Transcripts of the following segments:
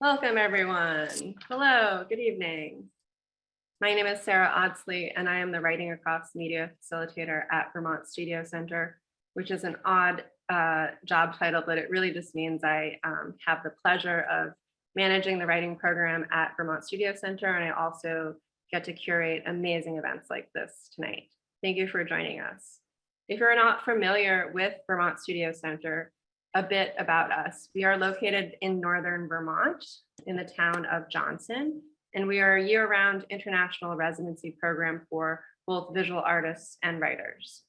Welcome, everyone. Hello, good evening. My name is Sarah Odsley, and I am the Writing Across Media Facilitator at Vermont Studio Center, which is an odd job title, but it really just means I have the pleasure of managing the writing program at Vermont Studio Center, and I also get to curate amazing events like this tonight. Thank you for joining us. If you're not familiar with Vermont Studio Center, a bit about us. We are located in northern Vermont in the town of Johnson, and we are a year-round international residency program for both visual artists and writers.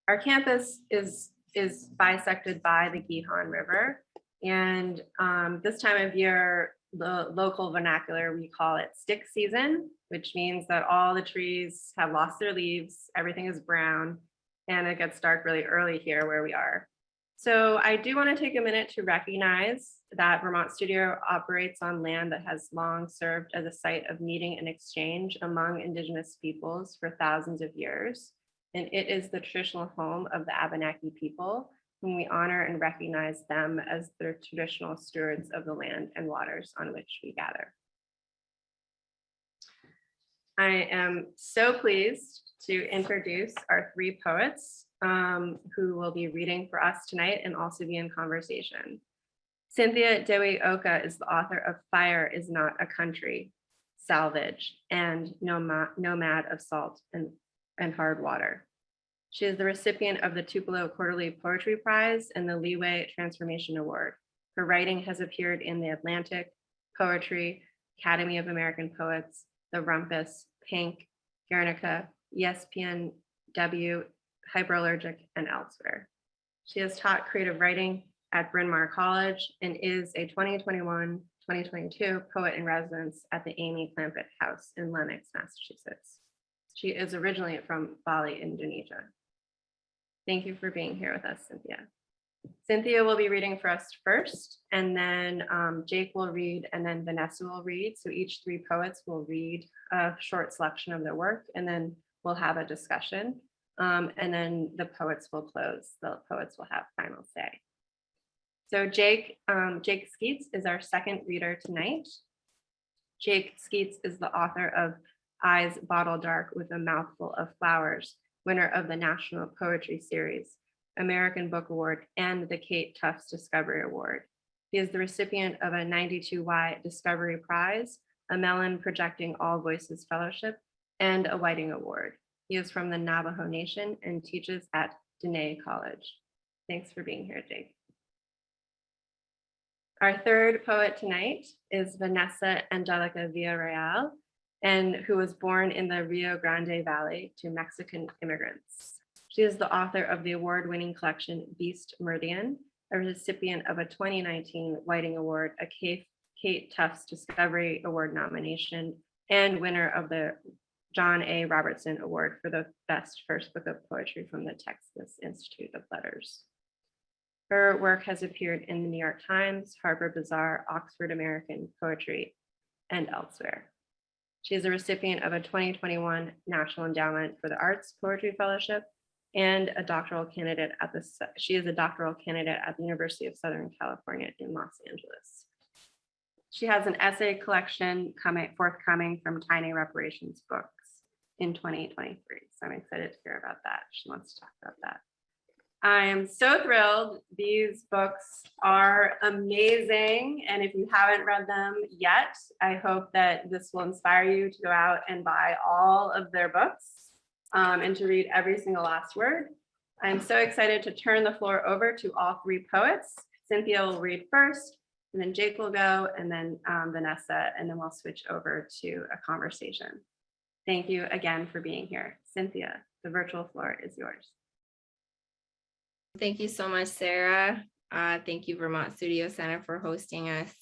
Our campus is bisected by the Gihon River, and this time of year, the local vernacular, we call it stick season, which means that all the trees have lost their leaves, everything is brown, and it gets dark really early here where we are. So I do want to take a minute to recognize that Vermont Studio operates on land that has long served as a site of meeting and exchange among Indigenous peoples for thousands of years. And it is the traditional home of the Abenaki people, whom we honor and recognize them as the traditional stewards of the land and waters on which we gather. I am so pleased to introduce our three poets who will be reading for us tonight and also be in conversation. Cynthia Dewi Oka is the author of Fire is Not a Country, Salvage, and Nomad of Salt and Hard Water. She is the recipient of the Tupelo Quarterly Poetry Prize and the Leeway Transformation Award. Her writing has appeared in The Atlantic, Poetry, Academy of American Poets, the Rumpus, PANK, Guernica, ESPNW, Hyperallergic, and elsewhere. She has taught creative writing at Bryn College and is a 2021-2022 poet in residence at the Amy Clampitt House in Lenox, Massachusetts. She is originally from Bali, Indonesia. Thank you for being here with us, Cynthia. Cynthia will be reading for us first, and then Jake will read, and then Vanessa will read. So each three poets will read a short selection of their work, and then we'll have a discussion. And then the poets will close. The poets will have final say. So Jake Skeets is our second reader tonight. Jake Skeets is the author of Eyes Bottle Dark with a Mouthful of Flowers, winner of the National Poetry Series, American Book Award, and the Kate Tufts Discovery Award. He is the recipient of a 92Y Discovery Prize, a Mellon Projecting All Voices Fellowship, and a Whiting Award. He is from the Navajo Nation and teaches at Dene College. Thanks for being here, Jake. Our third poet tonight is Vanessa Angélica Villarreal, and who was born in the Rio Grande Valley to Mexican immigrants. She is the author of the award-winning collection Beast Meridian, a recipient of a 2019 Whiting Award, a Kate Tufts Discovery Award nomination, and winner of the John A. Robertson Award for the Best First Book of Poetry from the Texas Institute of Letters. Her work has appeared in the New York Times, Harper's Bazaar, Oxford American Poetry, and elsewhere. She is a recipient of a 2021 National Endowment for the Arts Poetry Fellowship and a doctoral candidate at she is a doctoral candidate at the University of Southern California in Los Angeles. She has an essay collection forthcoming from Tiny Reparations Books in 2023. So I'm excited to hear about that. She wants to talk about that. I am so thrilled. These books are amazing. And if you haven't read them yet, I hope that this will inspire you to go out and buy all of their books and to read every single last word. I'm so excited to turn the floor over to all three poets. Cynthia will read first, and then Jake will go, and then Vanessa, and then we'll switch over to a conversation. Thank you again for being here. Cynthia, the virtual floor is yours. Thank you so much, Sarah. Thank you, Vermont Studio Center, for hosting us.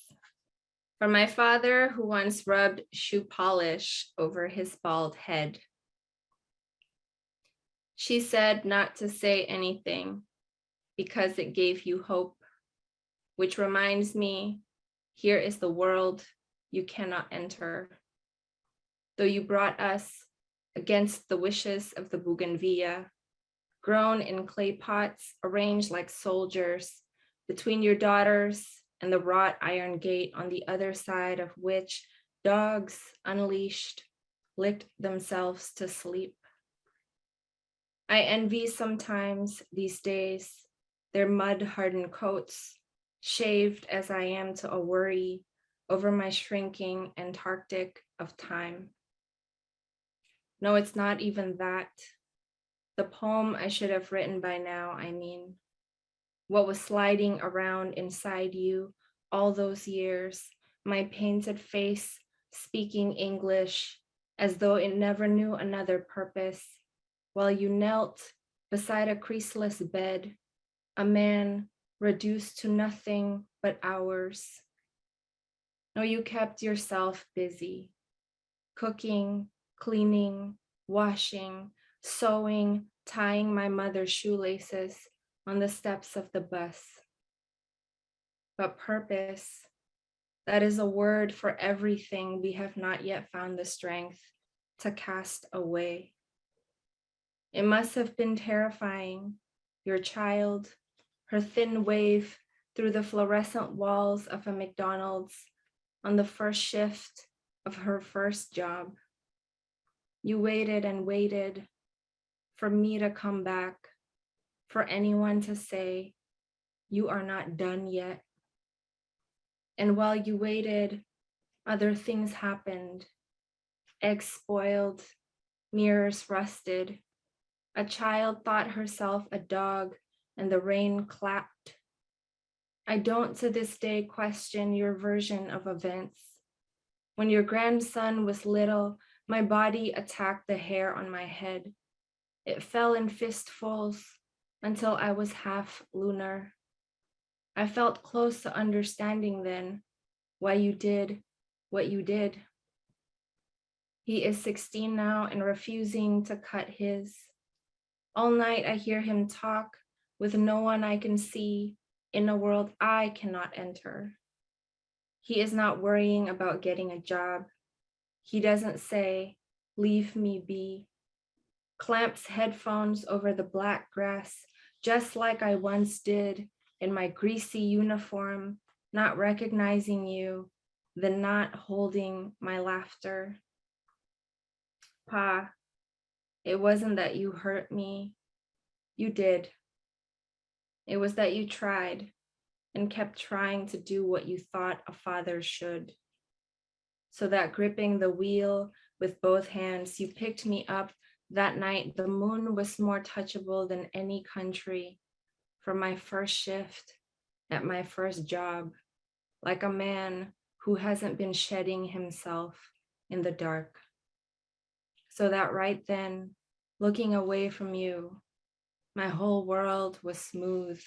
For my father, who once rubbed shoe polish over his bald head. She said not to say anything because it gave you hope, which reminds me, here is the world you cannot enter. Though you brought us against the wishes of the bougainvillea, grown in clay pots arranged like soldiers between your daughters and the wrought iron gate on the other side of which dogs unleashed licked themselves to sleep. I envy sometimes these days their mud-hardened coats, shaved as I am to a worry over my shrinking Antarctic of time. No, it's not even that. The poem I should have written by now, I mean. What was sliding around inside you all those years, my painted face speaking English as though it never knew another purpose, while you knelt beside a creaseless bed, a man reduced to nothing but hours. No, you kept yourself busy, cooking, cleaning, washing, sewing, tying my mother's shoelaces on the steps of the bus. But purpose, that is a word for everything we have not yet found the strength to cast away. It must have been terrifying, your child, her thin wave through the fluorescent walls of a McDonald's on the first shift of her first job. You waited and waited for me to come back, for anyone to say, you are not done yet. And while you waited, other things happened. Eggs spoiled, mirrors rusted. A child thought herself a dog and the rain clapped. I don't to this day question your version of events. When your grandson was little, my body attacked the hair on my head. It fell in fistfuls until I was half lunar. I felt close to understanding then why you did what you did. He is 16 now and refusing to cut his. All night I hear him talk with no one I can see in a world I cannot enter. He is not worrying about getting a job. He doesn't say, leave me be. Clamps headphones over the black grass, just like I once did in my greasy uniform, not recognizing you, then not holding my laughter. Pa, it wasn't that you hurt me. You did. It was that you tried and kept trying to do what you thought a father should. So that gripping the wheel with both hands, you picked me up that night. The moon was more touchable than any country for my first shift at my first job, like a man who hasn't been shedding himself in the dark. So that right then, looking away from you, my whole world was smooth.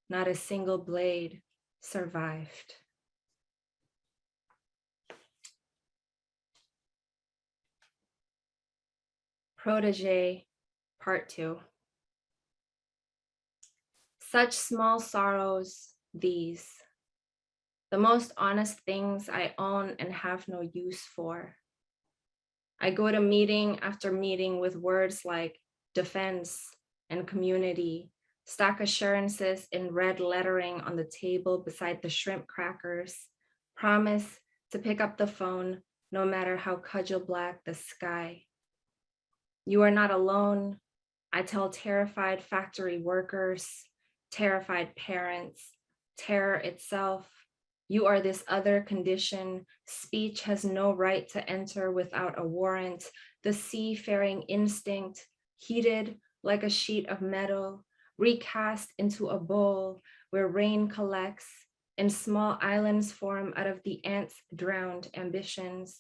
Not a single blade survived. Protege, Part 2. Such small sorrows, these, the most honest things I own and have no use for. I go to meeting after meeting with words like defense and community, stack assurances in red lettering on the table beside the shrimp crackers, promise to pick up the phone no matter how cudgel black the sky. You are not alone, I tell terrified factory workers, terrified parents, terror itself. You are this other condition. Speech has no right to enter without a warrant. The seafaring instinct, heated like a sheet of metal, recast into a bowl where rain collects and small islands form out of the ants' drowned ambitions.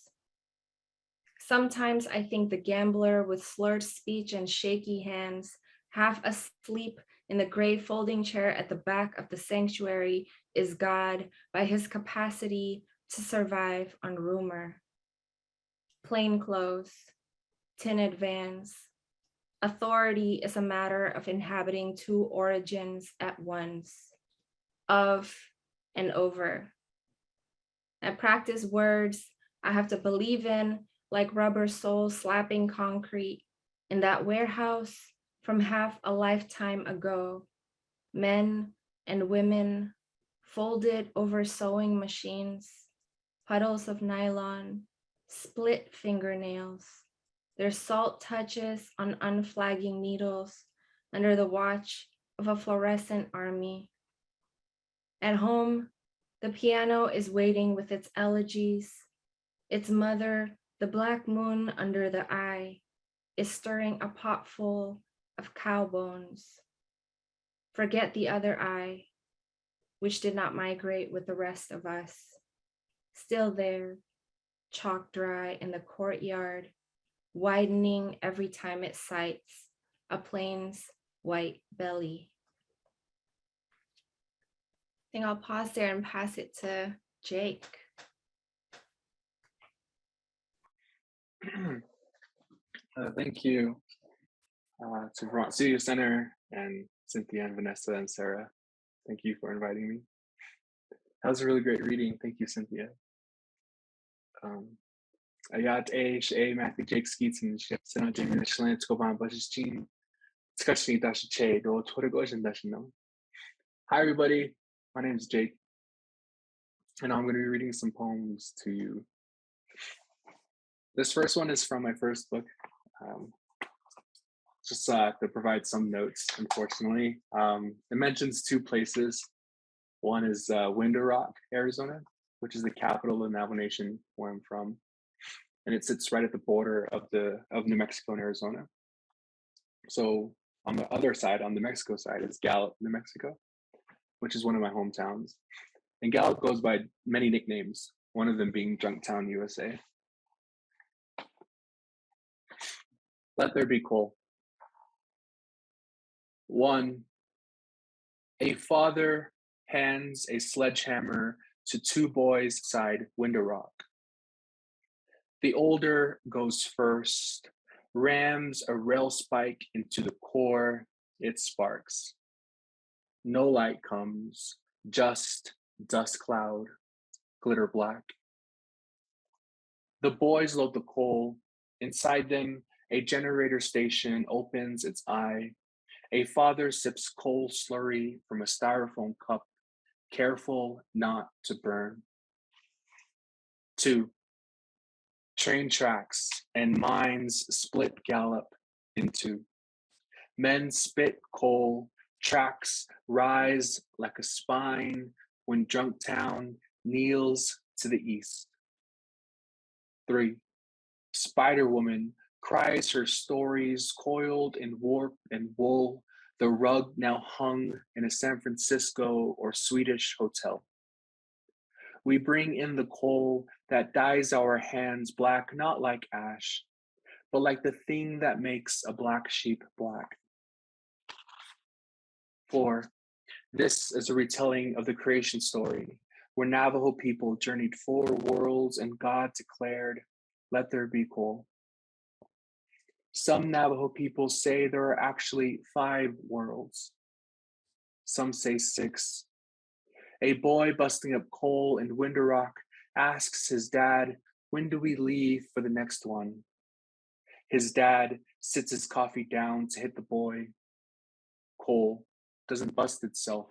Sometimes I think the gambler with slurred speech and shaky hands, half asleep in the gray folding chair at the back of the sanctuary, is God by his capacity to survive on rumor. Plain clothes, tinted vans. Authority is a matter of inhabiting two origins at once, of and over. I practice words I have to believe in, like rubber soles slapping concrete. In that warehouse from half a lifetime ago, men and women folded over sewing machines, puddles of nylon, split fingernails, their salt touches on unflagging needles under the watch of a fluorescent army. At home, the piano is waiting with its elegies. Its mother, the black moon under the eye, is stirring a pot full of cow bones. Forget the other eye, which did not migrate with the rest of us. Still there, chalk dry in the courtyard, widening every time it sights a plane's white belly. I think I'll pause there and pass it to Jake. Thank you to Vermont Studio Center and Cynthia and Vanessa and Sarah. Thank you for inviting me. That was a really great reading. Thank you, Cynthia. Ayat Matthew Jake Skeets and Sino Jamie Michelin Scoban Bushes Jean. Skachni Dash Che do Twitter Dash no. Hi everybody, my name is Jake, and I'm going to be reading some poems to you. This first one is from my first book. Just to provide some notes, unfortunately. It mentions two places. One is Window Rock, Arizona, which is the capital of the Navajo Nation, where I'm from. And it sits right at the border of New Mexico and Arizona. So on the other side, on the Mexico side, is Gallup, New Mexico, which is one of my hometowns. And Gallup goes by many nicknames, one of them being Junktown, USA. Let there be coal. 1. A father hands a sledgehammer to two boys beside Window Rock. The older goes first, rams a rail spike into the core, it sparks. No light comes, just dust cloud, glitter black. The boys load the coal. Inside them, a generator station opens its eye. A father sips coal slurry from a styrofoam cup, careful not to burn. 2. Train tracks and mines split Gallup in two. Men spit coal, tracks rise like a spine when Junktown kneels to the east. 3. Spider Woman cries her stories coiled in warp and wool, the rug now hung in a San Francisco or Swedish hotel. We bring in the coal that dyes our hands black, not like ash, but like the thing that makes a black sheep black. 4. This is a retelling of the creation story, where Navajo people journeyed 4 worlds and God declared, let there be coal. Some Navajo people say there are actually 5 worlds. Some say 6. A boy busting up coal in Window Rock asks his dad, when do we leave for the next one? His dad sits his coffee down to hit the boy. Coal doesn't bust itself.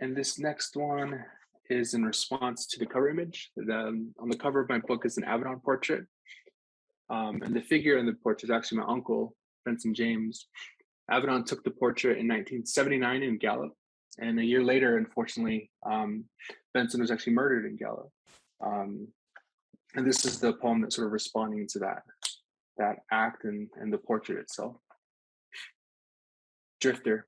And this next one is in response to the cover image. On the cover of my book is an Avedon portrait. And the figure in the portrait is actually my uncle, Benson James. Avedon took the portrait in 1979 in Gallup. And a year later, unfortunately, Benson was actually murdered in Gallup. And this is the poem that's sort of responding to that act and the portrait itself. Drifter.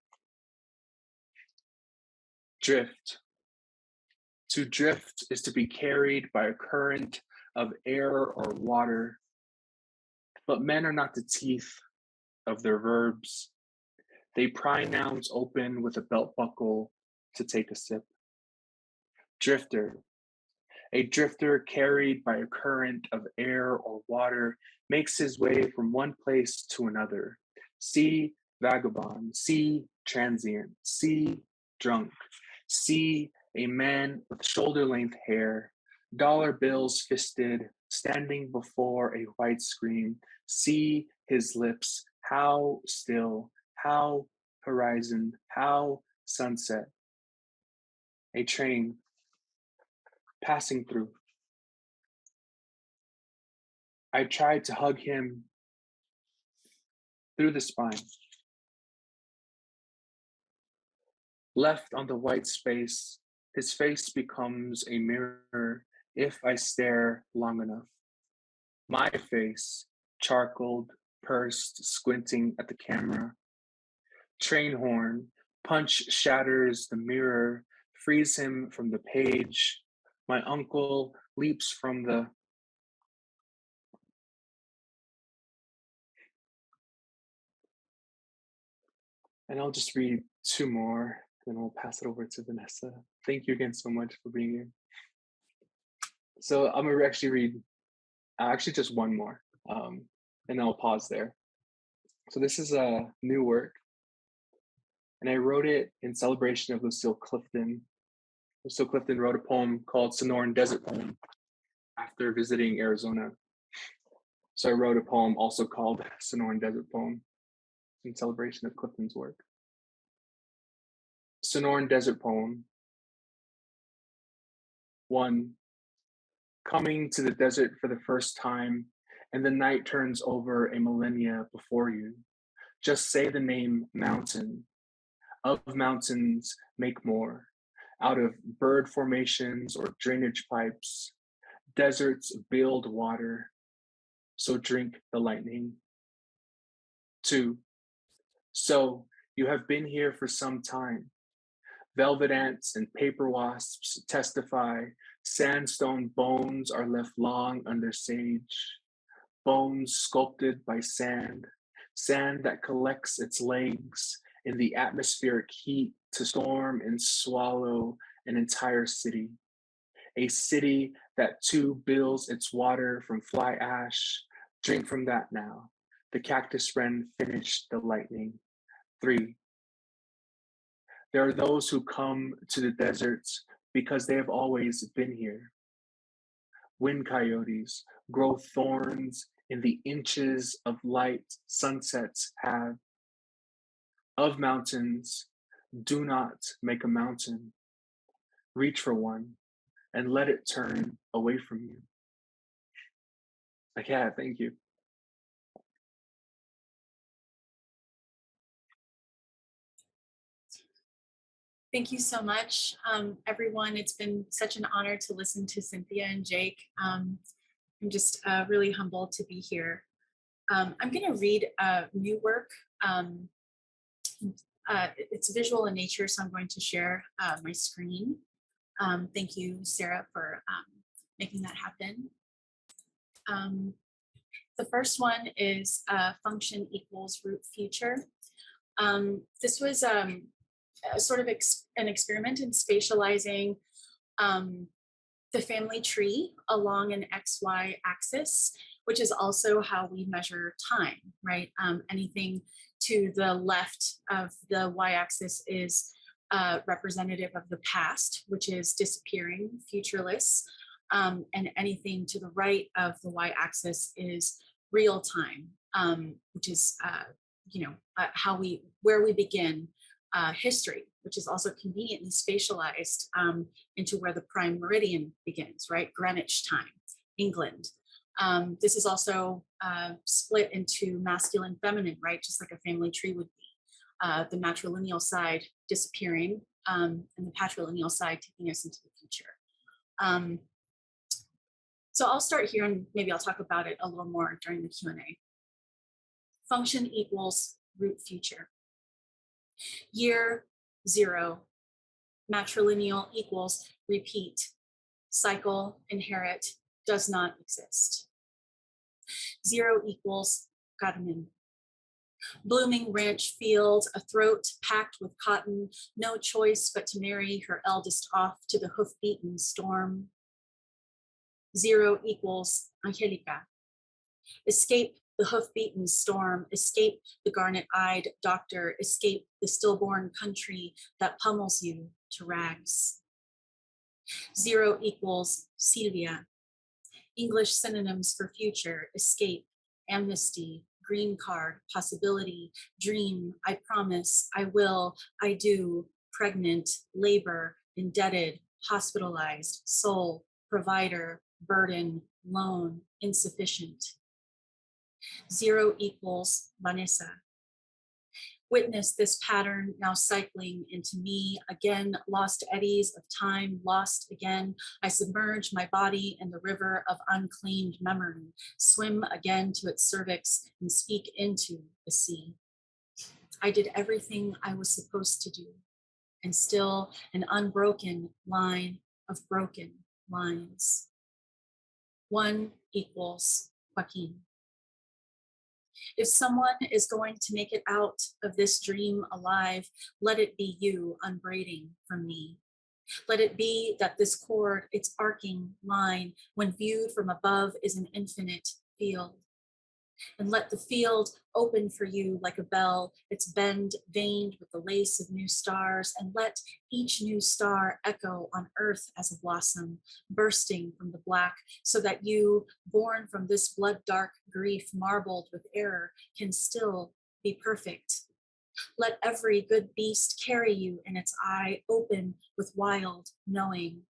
Drift. To drift is to be carried by a current of air or water, but men are not the teeth of their verbs. They pry nouns open with a belt buckle to take a sip. Drifter. A drifter carried by a current of air or water makes his way from one place to another. See vagabond, see transient, see drunk, see a man with shoulder-length hair, dollar bills fisted, standing before a white screen. See his lips, how still, how horizon, how sunset. A train passing through. I tried to hug him through the spine. Left on the white space, his face becomes a mirror if I stare long enough. My face, charcoaled, pursed, squinting at the camera. Train horn, punch shatters the mirror, frees him from the page. My uncle leaps from the and I'll just read two more, then we'll pass it over to Vanessa. Thank you again so much for being here. So I'm gonna actually read just one more, and then I'll pause there. So this is a new work, and I wrote it in celebration of Lucille Clifton. Lucille Clifton wrote a poem called Sonoran Desert Poem after visiting Arizona. So I wrote a poem also called Sonoran Desert Poem in celebration of Clifton's work. Sonoran Desert Poem. 1. Coming to the desert for the first time, and the night turns over a millennia before you. Just say the name mountain. Of mountains, make more. Out of bird formations or drainage pipes, deserts build water, so drink the lightning. 2. So you have been here for some time. Velvet ants and paper wasps testify. Sandstone bones are left long under sage. Bones sculpted by sand. Sand that collects its legs in the atmospheric heat to storm and swallow an entire city. A city that too bills its water from fly ash. Drink from that now. The cactus wren finished the lightning. 3. There are those who come to the deserts because they have always been here. Wind coyotes grow thorns in the inches of light sunsets have. Of mountains, do not make a mountain. Reach for one and let it turn away from you. Like, yeah, thank you. Thank you so much, everyone. It's been such an honor to listen to Cynthia and Jake. I'm just really humbled to be here. I'm going to read new work. It's visual in nature, so I'm going to share my screen. Thank you, Sarah, for making that happen. The first one is function equals root future. This was sort of an experiment in spatializing the family tree along an XY axis, which is also how we measure time, right? Anything to the left of the y-axis is representative of the past, which is disappearing, futureless, and anything to the right of the y-axis is real time, which is where we begin history, which is also conveniently spatialized into where the prime meridian begins, right? Greenwich time, England. This is also split into masculine, feminine, right? Just like a family tree would be. The matrilineal side disappearing and the patrilineal side taking us into the future. So I'll start here and maybe I'll talk about it a little more during the Q&A. Function equals root future. Year 0, matrilineal equals repeat, cycle, inherit, does not exist. 0 equals Garmin. Blooming ranch field, a throat packed with cotton, no choice but to marry her eldest off to the hoof-beaten storm. 0 equals Angelica. Escape the hoof-beaten storm, escape the garnet-eyed doctor, escape the stillborn country that pummels you to rags. 0 equals Sylvia. English synonyms for future: escape, amnesty, green card, possibility, dream, I promise, I will, I do, pregnant, labor, indebted, hospitalized, soul, provider, burden, loan, insufficient. 0 equals Vanessa. Witness this pattern now cycling into me again, lost eddies of time, lost again. I submerge my body in the river of unclaimed memory, swim again to its cervix and speak into the sea. I did everything I was supposed to do, and still an unbroken line of broken lines. 1 equals Joaquin. If someone is going to make it out of this dream alive, let it be you unbraiding from me. Let it be that this cord, its arcing line, when viewed from above, is an infinite field. And let the field open for you like a bell, its bend veined with the lace of new stars, and let each new star echo on earth as a blossom, bursting from the black, so that you, born from this blood-dark grief marbled with error, can still be perfect. Let every good beast carry you in its eye, open with wild knowing.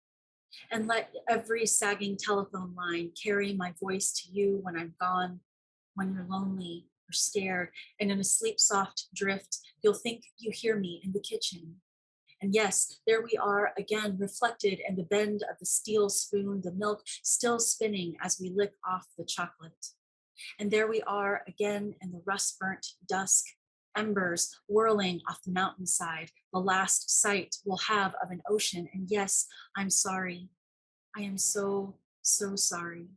And let every sagging telephone line carry my voice to you when I'm gone. When you're lonely or scared and in a sleep-soft drift, you'll think you hear me in the kitchen. And yes, there we are again, reflected in the bend of the steel spoon, the milk still spinning as we lick off the chocolate. And there we are again in the rust-burnt dusk, embers whirling off the mountainside, the last sight we'll have of an ocean. And yes, I'm sorry. I am so, so sorry.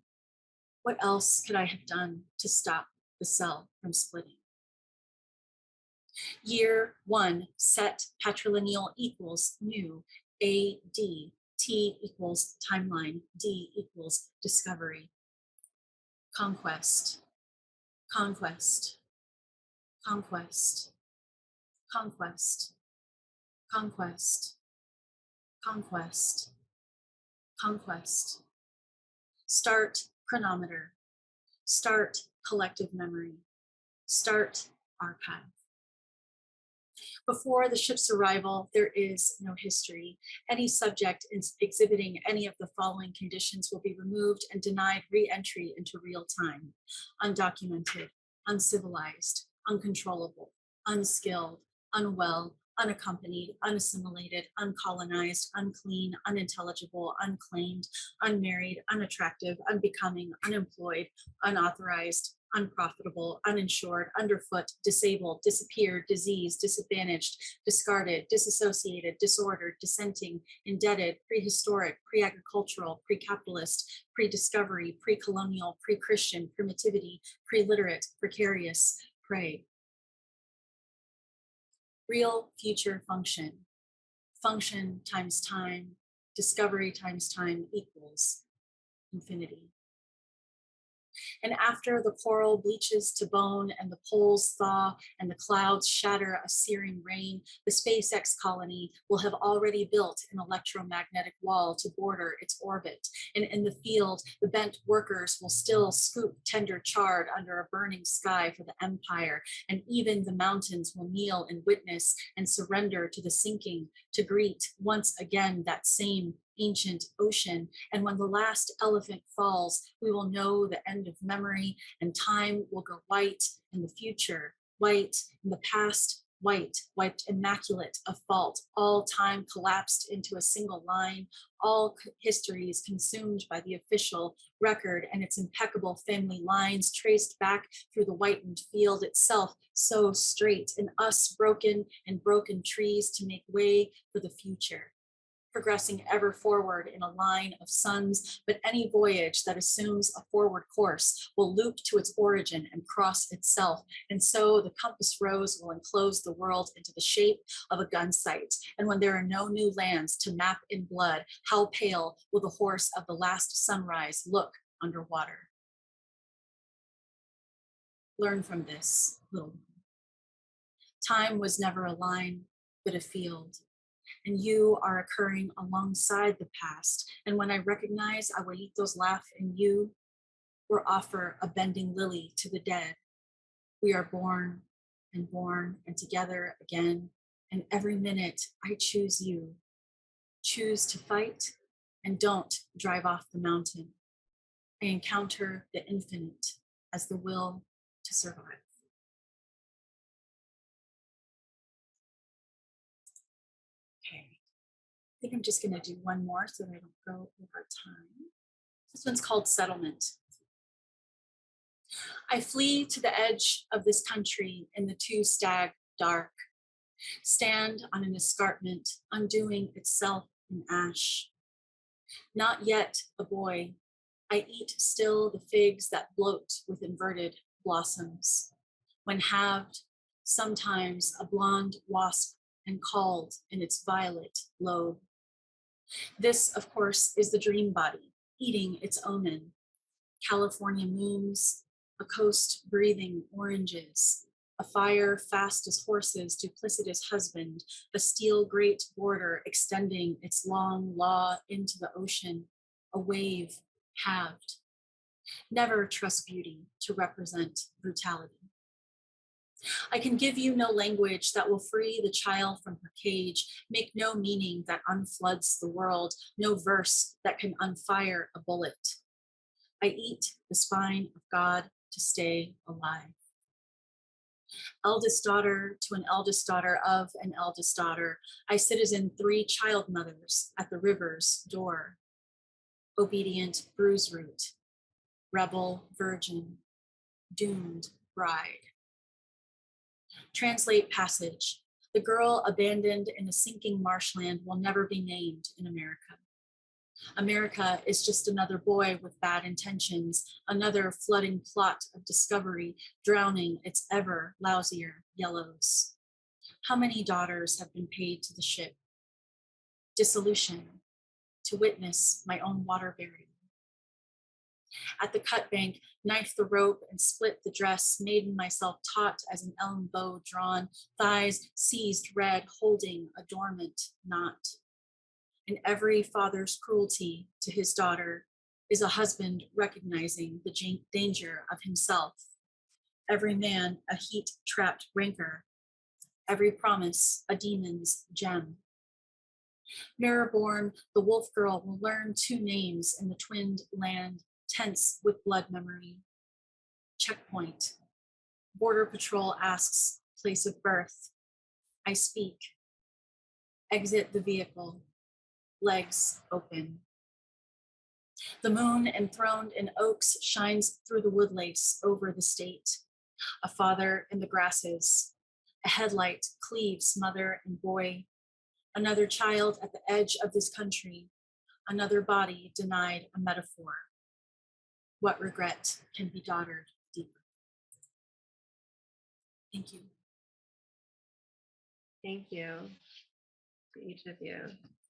What else could I have done to stop the cell from splitting? Year 1, set patrilineal equals new, A, D, T equals timeline, D equals discovery. Conquest, conquest, conquest, conquest, conquest, conquest, conquest. Start chronometer, start collective memory, start archive. Before the ship's arrival, there is no history. Any subject exhibiting any of the following conditions will be removed and denied re-entry into real time: undocumented, uncivilized, uncontrollable, unskilled, unwell, unaccompanied, unassimilated, uncolonized, unclean, unintelligible, unclaimed, unmarried, unattractive, unbecoming, unemployed, unauthorized, unprofitable, uninsured, underfoot, disabled, disappeared, diseased, disadvantaged, discarded, disassociated, disordered, dissenting, indebted, prehistoric, pre-agricultural, pre-capitalist, pre-discovery, pre-colonial, pre-Christian, primitivity, pre-literate, precarious, prey. Real future function. Function times time, discovery times time equals infinity. And after the coral bleaches to bone and the poles thaw and the clouds shatter a searing rain, the SpaceX colony will have already built an electromagnetic wall to border its orbit. And in the field, the bent workers will still scoop tender chard under a burning sky for the empire. And even the mountains will kneel and witness and surrender to the sinking to greet once again that same ancient ocean. And when the last elephant falls, we will know the end of memory, and time will go white in the future, white in the past, white, wiped immaculate of fault, all time collapsed into a single line, all histories consumed by the official record and its impeccable family lines traced back through the whitened field itself, so straight, and us broken and broken trees to make way for the future. Progressing ever forward in a line of suns, but any voyage that assumes a forward course will loop to its origin and cross itself. And so the compass rose will enclose the world into the shape of a gun sight. And when there are no new lands to map in blood, how pale will the horse of the last sunrise look underwater? Learn from this, little one. Time was never a line, but a field. and you are occurring alongside the past. And when I recognize abuelitos laugh in you, or offer a bending lily to the dead, we are born and together again. And every minute I choose you, choose to fight and don't drive off the mountain. I encounter the infinite as the will to survive. Okay, I think I'm just gonna do one more so that I don't go over time. This one's called Settlement. I flee to the edge of this country in the two-stag dark, stand on an escarpment, undoing itself in ash. Not yet a boy, I eat still the figs that bloat with inverted blossoms. When halved, sometimes a blonde wasp and called in its violet lobe. This, of course, is the dream body, eating its omen. California moons, a coast breathing oranges, a fire fast as horses, duplicitous husband, a steel great border extending its long law into the ocean, a wave halved. Never trust beauty to represent brutality. I can give you no language that will free the child from her cage, make no meaning that unfloods the world, no verse that can unfire a bullet. I eat the spine of God to stay alive. Eldest daughter to an eldest daughter of an eldest daughter, I citizen 3 child mothers at the river's door. Obedient bruise root, rebel virgin, doomed bride. Translate passage. The girl abandoned in a sinking marshland will never be named in America. America is just another boy with bad intentions, another flooding plot of discovery, drowning its ever lousier yellows. How many daughters have been paid to the ship? Dissolution, to witness my own water burial. At the cut bank, knife the rope and split the dress, maiden myself taut as an elm bow drawn, thighs seized red, holding a dormant knot. And every father's cruelty to his daughter is a husband recognizing the danger of himself. Every man a heat-trapped rancor, every promise a demon's gem. Mirror-born, the wolf girl will learn 2 names in the twinned land, tense with blood memory. Checkpoint. Border Patrol asks, place of birth. I speak. Exit the vehicle. Legs open. The moon enthroned in oaks shines through the woodlace over the state. A father in the grasses. A headlight cleaves mother and boy. Another child at the edge of this country. Another body denied a metaphor. What regret can be daughtered deeper? Thank you. Thank you to each of you,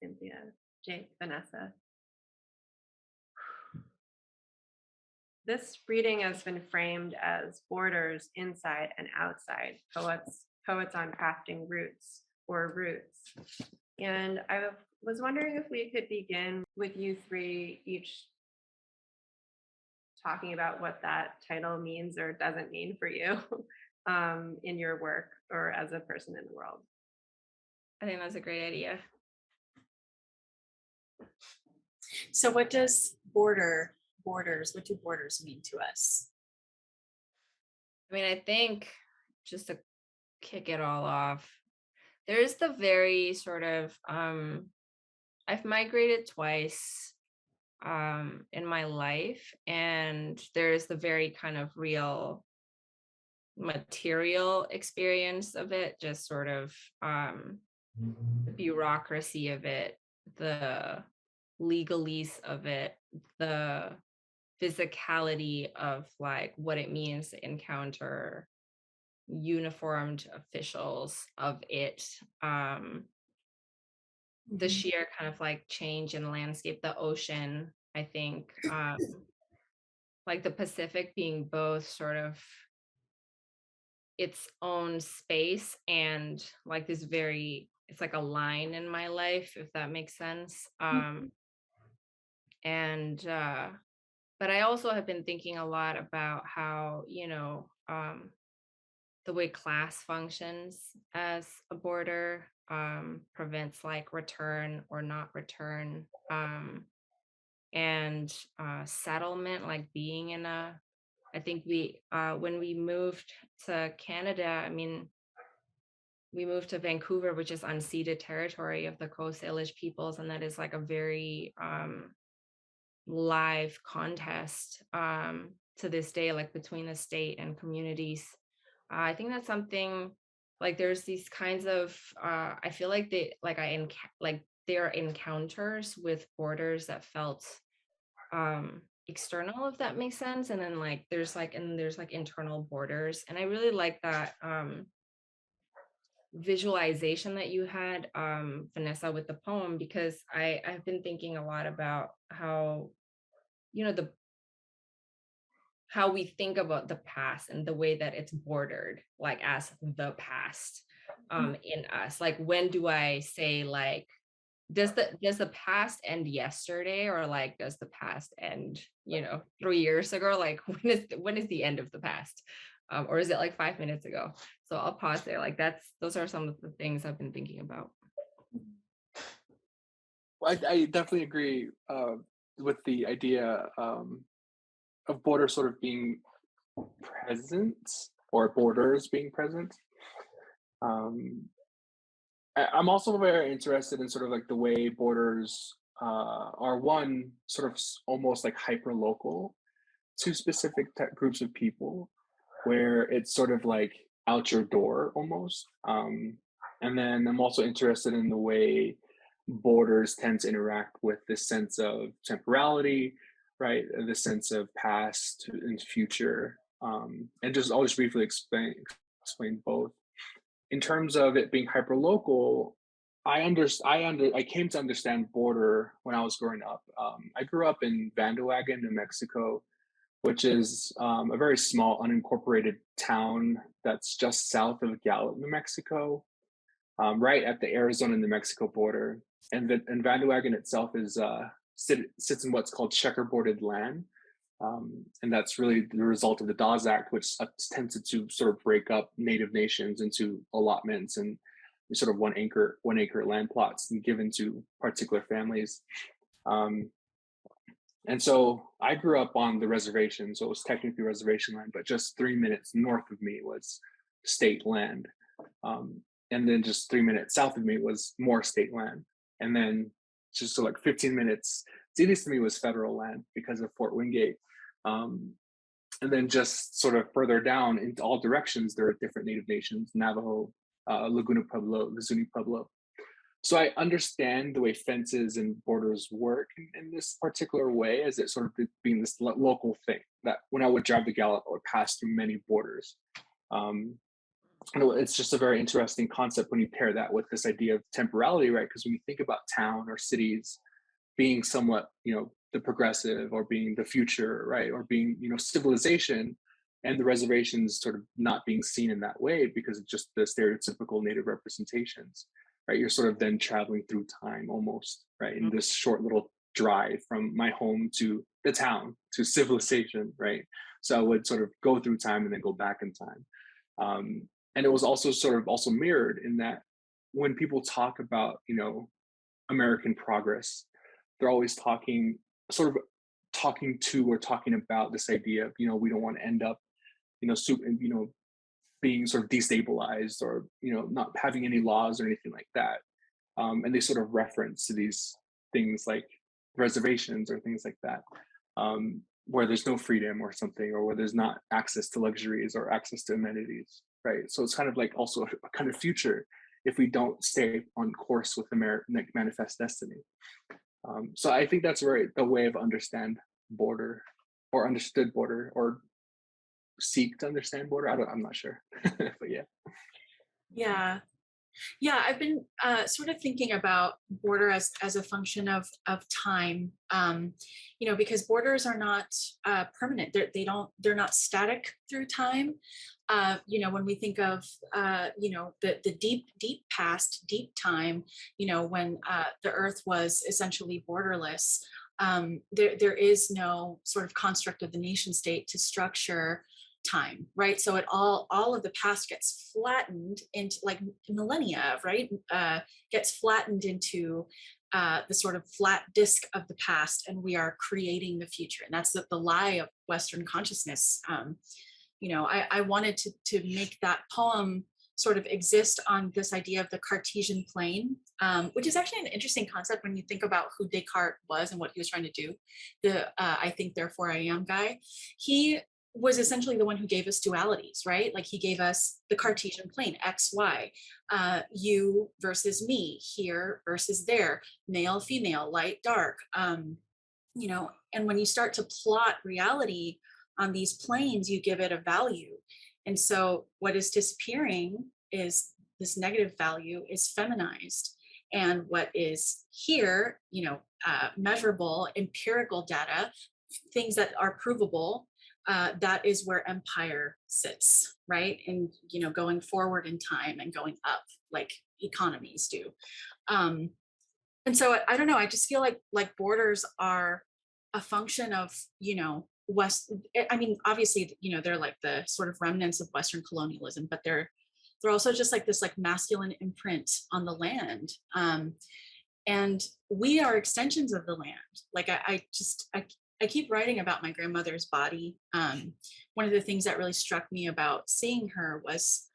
Cynthia, Jake, Vanessa. This reading has been framed as borders inside and outside, poets on crafting roots or roots. And I was wondering if we could begin with you 3 each talking about what that title means or doesn't mean for you in your work or as a person in the world. I think that's a great idea. So what does what do borders mean to us? I mean, I think just to kick it all off, there's the very sort of, I've migrated twice in my life, and there's the very kind of real material experience of it, just sort of the bureaucracy of it, the legalese of it, the physicality of like what it means to encounter uniformed officials of it, the sheer kind of like change in landscape, the ocean, I think, like the Pacific being both sort of its own space and like this very it's like a line in my life, if that makes sense. And but I also have been thinking a lot about how, the way class functions as a border prevents like return or not return, and settlement, like being in a, I think we when we moved to Canada, I mean, we moved to Vancouver, which is unceded territory of the Coast Salish peoples, and that is like a very live contest to this day, like between the state and communities. I think that's something, like there's these kinds of I feel like like there are encounters with borders that felt external, if that makes sense, and then like there's like internal borders, and I really like that visualization that you had, Vanessa, with the poem, because I've been thinking a lot about how, the how we think about the past and the way that it's bordered, like as the past in us. Like, when do I say, like, does the past end yesterday, or like does the past end 3 years ago? Like, when is the end of the past, or is it like 5 minutes ago? So I'll pause there. Like, those are some of the things I've been thinking about. Well, I definitely agree with the idea of borders sort of being present, or borders being present. I'm also very interested in sort of like the way borders are, one, sort of almost like hyper local to specific groups of people, where it's sort of like out your door almost. And then I'm also interested in the way borders tend to interact with this sense of temporality, right? The sense of past and future. And just I'll just briefly explain both. In terms of it being hyperlocal, I came to understand border when I was growing up. I grew up in Vandewagen, New Mexico, which is a very small unincorporated town that's just south of Gallup, New Mexico, right at the Arizona-New Mexico border. And Vandewagen itself is sits in what's called checkerboarded land. And that's really the result of the Dawes Act, which attempted to sort of break up Native nations into allotments and sort of one acre land plots and given to particular families. And so I grew up on the reservation, so it was technically reservation land, but just 3 minutes north of me was state land. And then just 3 minutes south of me was more state land. And then just so like 15 minutes east of me was federal land because of Fort Wingate. And then just sort of further down into all directions, there are different Native nations: Navajo, Laguna Pueblo, Zuni Pueblo. So I understand the way fences and borders work in this particular way, as it sort of being this local thing, that when I would drive to Gallup, I would pass through many borders. It's just a very interesting concept when you pair that with this idea of temporality, right? Because when you think about town or cities being somewhat, the progressive, or being the future, right? Or being, civilization, and the reservations sort of not being seen in that way because of just the stereotypical Native representations, right? You're sort of then traveling through time almost, right? In this short little drive from my home to the town to civilization, right? So I would sort of go through time and then go back in time. And it was also sort of also mirrored in that when people talk about, American progress, they're always talking about this idea of, we don't want to end up, being sort of destabilized, or, not having any laws or anything like that. And they sort of reference to these things like reservations or things like that, where there's no freedom or something, or where there's not access to luxuries or access to amenities, right? So it's kind of like also a kind of future if we don't stay on course with like manifest destiny. So I think that's the way of understand border, or understood border, or seek to understand border. I'm not sure, but yeah. Yeah, Yeah, I've been sort of thinking about border as a function of time, because borders are not permanent. They're not static through time. When we think of the deep past, deep time, when the Earth was essentially borderless, there is no sort of construct of the nation state to structure time, right? So all of the past gets flattened into like millennia, right? Gets flattened into the sort of flat disk of the past, and we are creating the future. And that's the lie of Western consciousness. I wanted to make that poem sort of exist on this idea of the Cartesian plane, which is actually an interesting concept when you think about who Descartes was and what he was trying to do. The I think, therefore I am guy. He was essentially the one who gave us dualities, right? Like he gave us the Cartesian plane, X, Y, you versus me, here versus there, male, female, light, dark, and when you start to plot reality on these planes, you give it a value. And so what is disappearing is this negative value is feminized. And what is here, measurable, empirical data, things that are provable, that is where empire sits, right? And going forward in time and going up like economies do. And so I don't know, I just feel like borders are a function of West. I mean, obviously, they're like the sort of remnants of Western colonialism, but they're also just like this like masculine imprint on the land. And we are extensions of the land. Like I keep writing about my grandmother's body. One of the things that really struck me about seeing her was,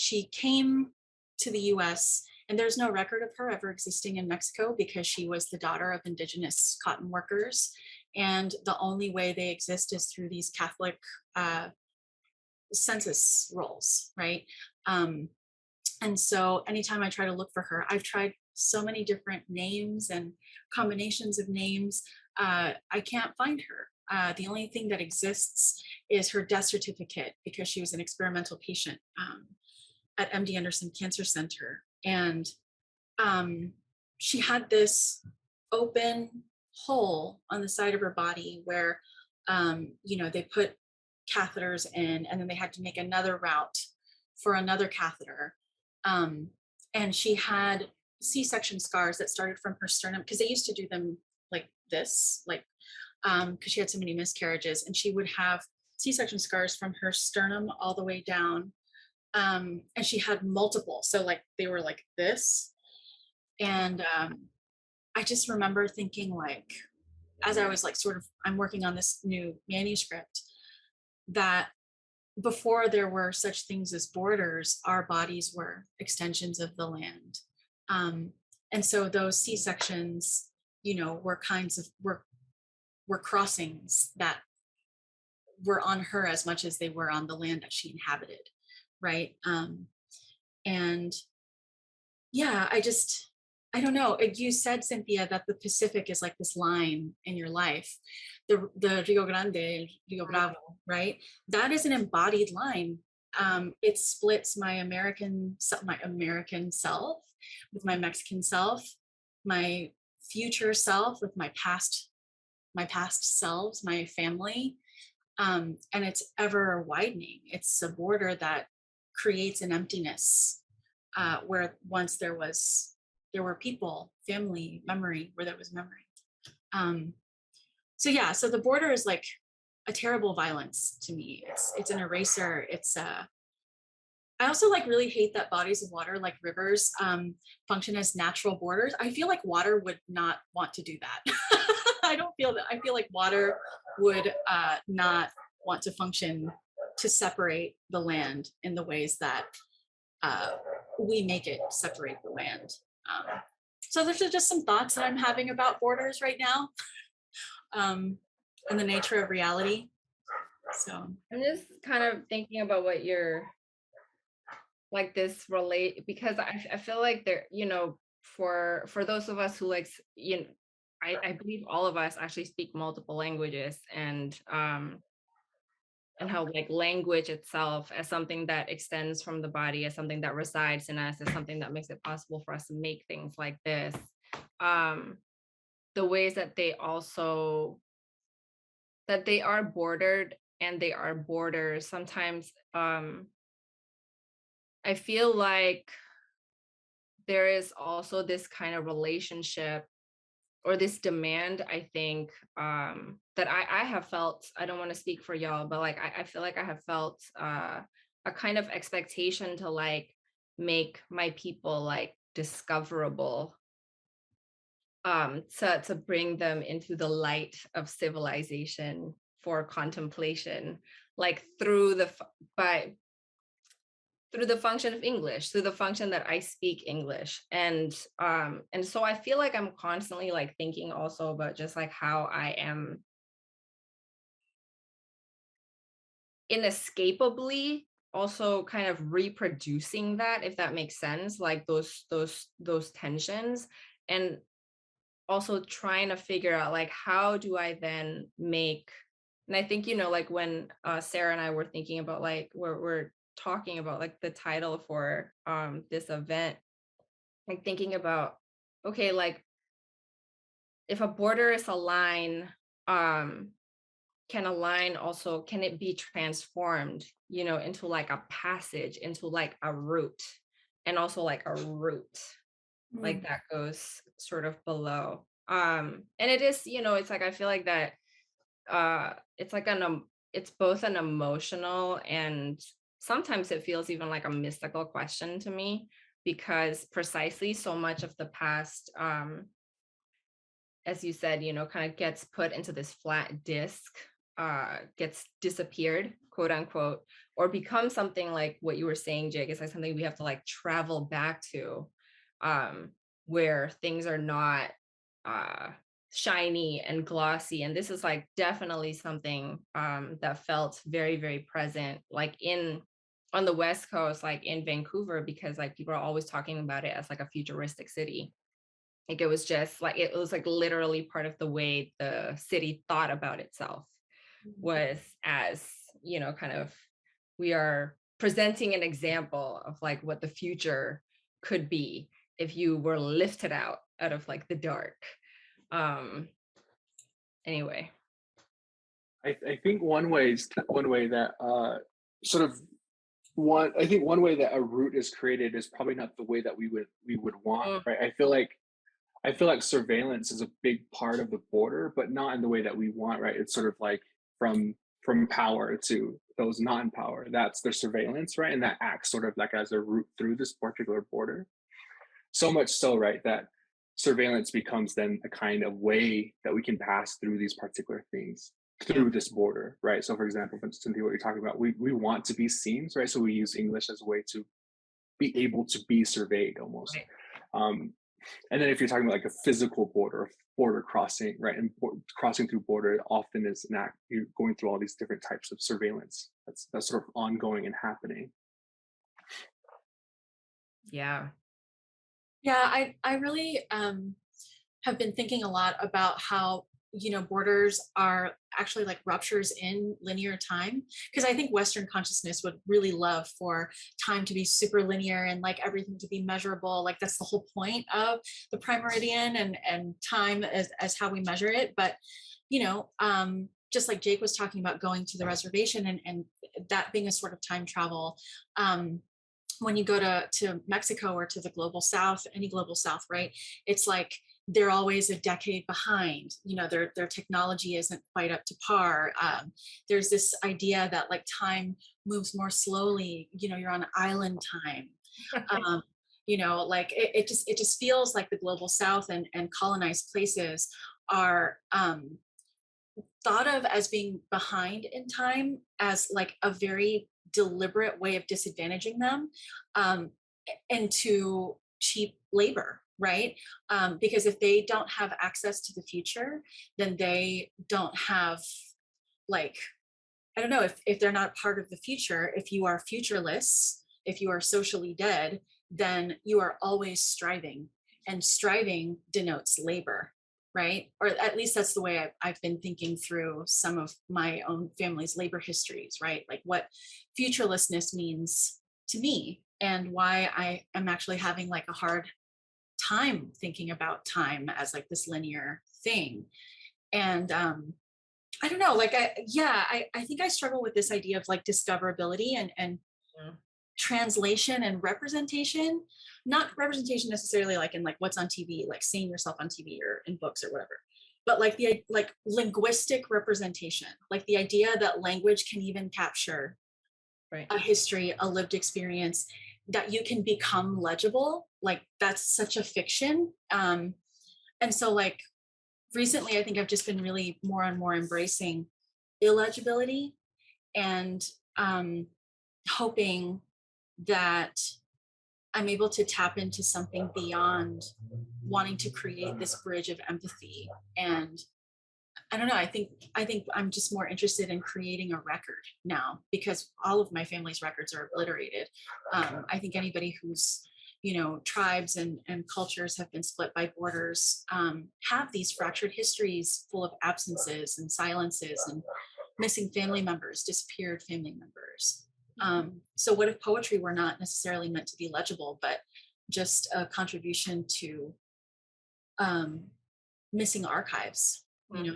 she came to the US, and there's no record of her ever existing in Mexico because she was the daughter of indigenous cotton workers. And the only way they exist is through these Catholic census rolls, right? And so anytime I try to look for her, I've tried so many different names and combinations of names. I can't find her. The only thing that exists is her death certificate because she was an experimental patient at MD Anderson Cancer Center. And she had this open hole on the side of her body where, they put catheters in, and then they had to make another route for another catheter. And she had C-section scars that started from her sternum, because they used to do them like this, like, because she had so many miscarriages, and she would have C-section scars from her sternum all the way down. And she had multiple, so like they were like this. And I just remember thinking, like, as I was like I'm working on this new manuscript, that before there were such things as borders, our bodies were extensions of the land. And so those C-sections, were crossings that were on her as much as they were on the land that she inhabited, right? And yeah, I don't know. You said, Cynthia, that the Pacific is like this line in your life, the Rio Grande, Rio Bravo, right? That is an embodied line. It splits my American self with my Mexican self, my future self with my past selves, my family. And it's ever widening. It's a border that creates an emptiness where once there were people, family, memory, where there was memory. So the border is like a terrible violence to me. It's an eraser. I also like really hate that bodies of water, like rivers, function as natural borders. I feel like water would not want to do that. I feel like water would not want to function to separate the land in the ways that we make it separate the land. So there's just some thoughts that I'm having about borders right now, and the nature of reality. So I'm just kind of thinking about what you're like this relate, because I feel like there, for those of us who like, I believe all of us actually speak multiple languages, and and how like language itself as something that extends from the body, as something that resides in us, as something that makes it possible for us to make things like this. The ways that they also, that they are bordered and they are borders. Sometimes I feel like there is also this kind of relationship or this demand, I think, that I have felt. I don't want to speak for y'all, but like I feel like I have felt a kind of expectation to like make my people like discoverable, to bring them into the light of civilization for contemplation, like through the through the function of English, through the function that I speak English. And so I feel like I'm constantly like thinking also about just like how I am inescapably also kind of reproducing that, if that makes sense, like those tensions, and also trying to figure out like how do I then make, and I think, you know, like when Sarah and I were thinking about like we're talking about like the title for this event, like thinking about, okay, like if a border is a line, can a line also, can it be transformed, you know, into like a passage, into like a route, and also like a route like that goes sort of below. And it is, you know, it's like I feel like that it's like it's both an emotional and sometimes it feels even like a mystical question to me, because precisely so much of the past, as you said, you know, kind of gets put into this flat disc, gets disappeared, quote unquote, or becomes something like what you were saying, Jake. It's like something we have to like travel back to, where things are not shiny and glossy. And this is like definitely something that felt very, very present, like on the West Coast, like in Vancouver, because like people are always talking about it as like a futuristic city. Like it was just like, it was like literally part of the way the city thought about itself, was as, you know, kind of, we are presenting an example of like what the future could be if you were lifted out of like the dark. Anyway. I think one way that sort of one way that a route is created is probably not the way that we would want, right? I feel like surveillance is a big part of the border, but not in the way that we want, right? It's sort of like from power to those not in power. That's their surveillance, right? And that acts sort of like as a route through this particular border. So much so, right, that surveillance becomes then a kind of way that we can pass through these particular things through this border, right? So for example, Cynthia, what you're talking about, we want to be seen, right? So we use English as a way to be able to be surveyed almost. Right. And then if you're talking about like a physical border crossing, right? And crossing through border often is an act, you're going through all these different types of surveillance. That's sort of ongoing and happening. Yeah. Yeah, I really have been thinking a lot about how, you know, borders are actually like ruptures in linear time, because I think Western consciousness would really love for time to be super linear and like everything to be measurable. Like that's the whole point of the prime meridian and time as how we measure it. But, you know, just like Jake was talking about going to the reservation and that being a sort of time travel, when you go to Mexico or to the global south, any global south, right? It's like they're always a decade behind. You know, their technology isn't quite up to par. There's this idea that like time moves more slowly. You know, you're on island time. You know, like it just feels like the global south and colonized places are thought of as being behind in time, as like a very deliberate way of disadvantaging them into cheap labor, right? Because if they don't have access to the future, then they don't have, like, I don't know, if they're not part of the future, if you are futureless, if you are socially dead, then you are always striving, and striving denotes labor. right? Or at least that's the way I've been thinking through some of my own family's labor histories, right? Like what futurelessness means to me and why I am actually having like a hard time thinking about time as like this linear thing. And I don't know, like I think I struggle with this idea of like discoverability and translation and representation, not representation necessarily like in like what's on TV, like seeing yourself on TV or in books or whatever, but like the like linguistic representation, like the idea that language can even capture a history, a lived experience, that you can become legible. Like that's such a fiction. And so like recently, I think I've just been really more and more embracing illegibility and hoping that I'm able to tap into something beyond wanting to create this bridge of empathy. And I don't know, I think I'm just more interested in creating a record now because all of my family's records are obliterated. I think anybody who's, you know, tribes and cultures have been split by borders, have these fractured histories full of absences and silences and missing family members, disappeared family members. So what if poetry were not necessarily meant to be legible, but just a contribution to missing archives, you know?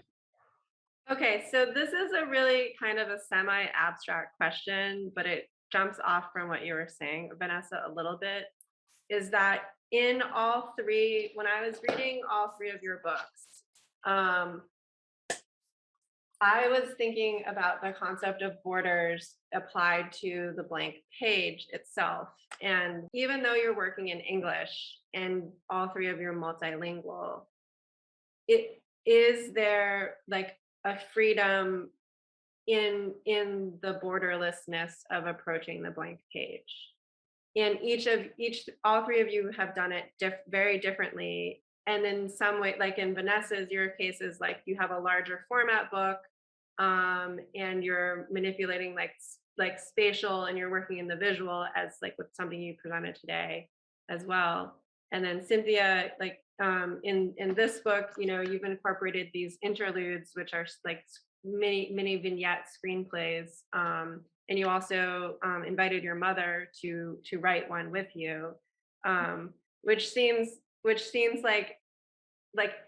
Okay, so this is a really kind of a semi-abstract question, but it jumps off from what you were saying, Vanessa, a little bit, is that in all three, when I was reading all three of your books, I was thinking about the concept of borders applied to the blank page itself. And even though you're working in English and all three of you are multilingual, is there like a freedom in the borderlessness of approaching the blank page? And all three of you have done it very differently. And in some way, like in Vanessa's, your case is like you have a larger format book, and you're manipulating like spatial, and you're working in the visual as like with something you presented today as well. And then Cynthia, like in this book, you know, you've incorporated these interludes, which are like mini vignette screenplays. And you also invited your mother to write one with you, which seems like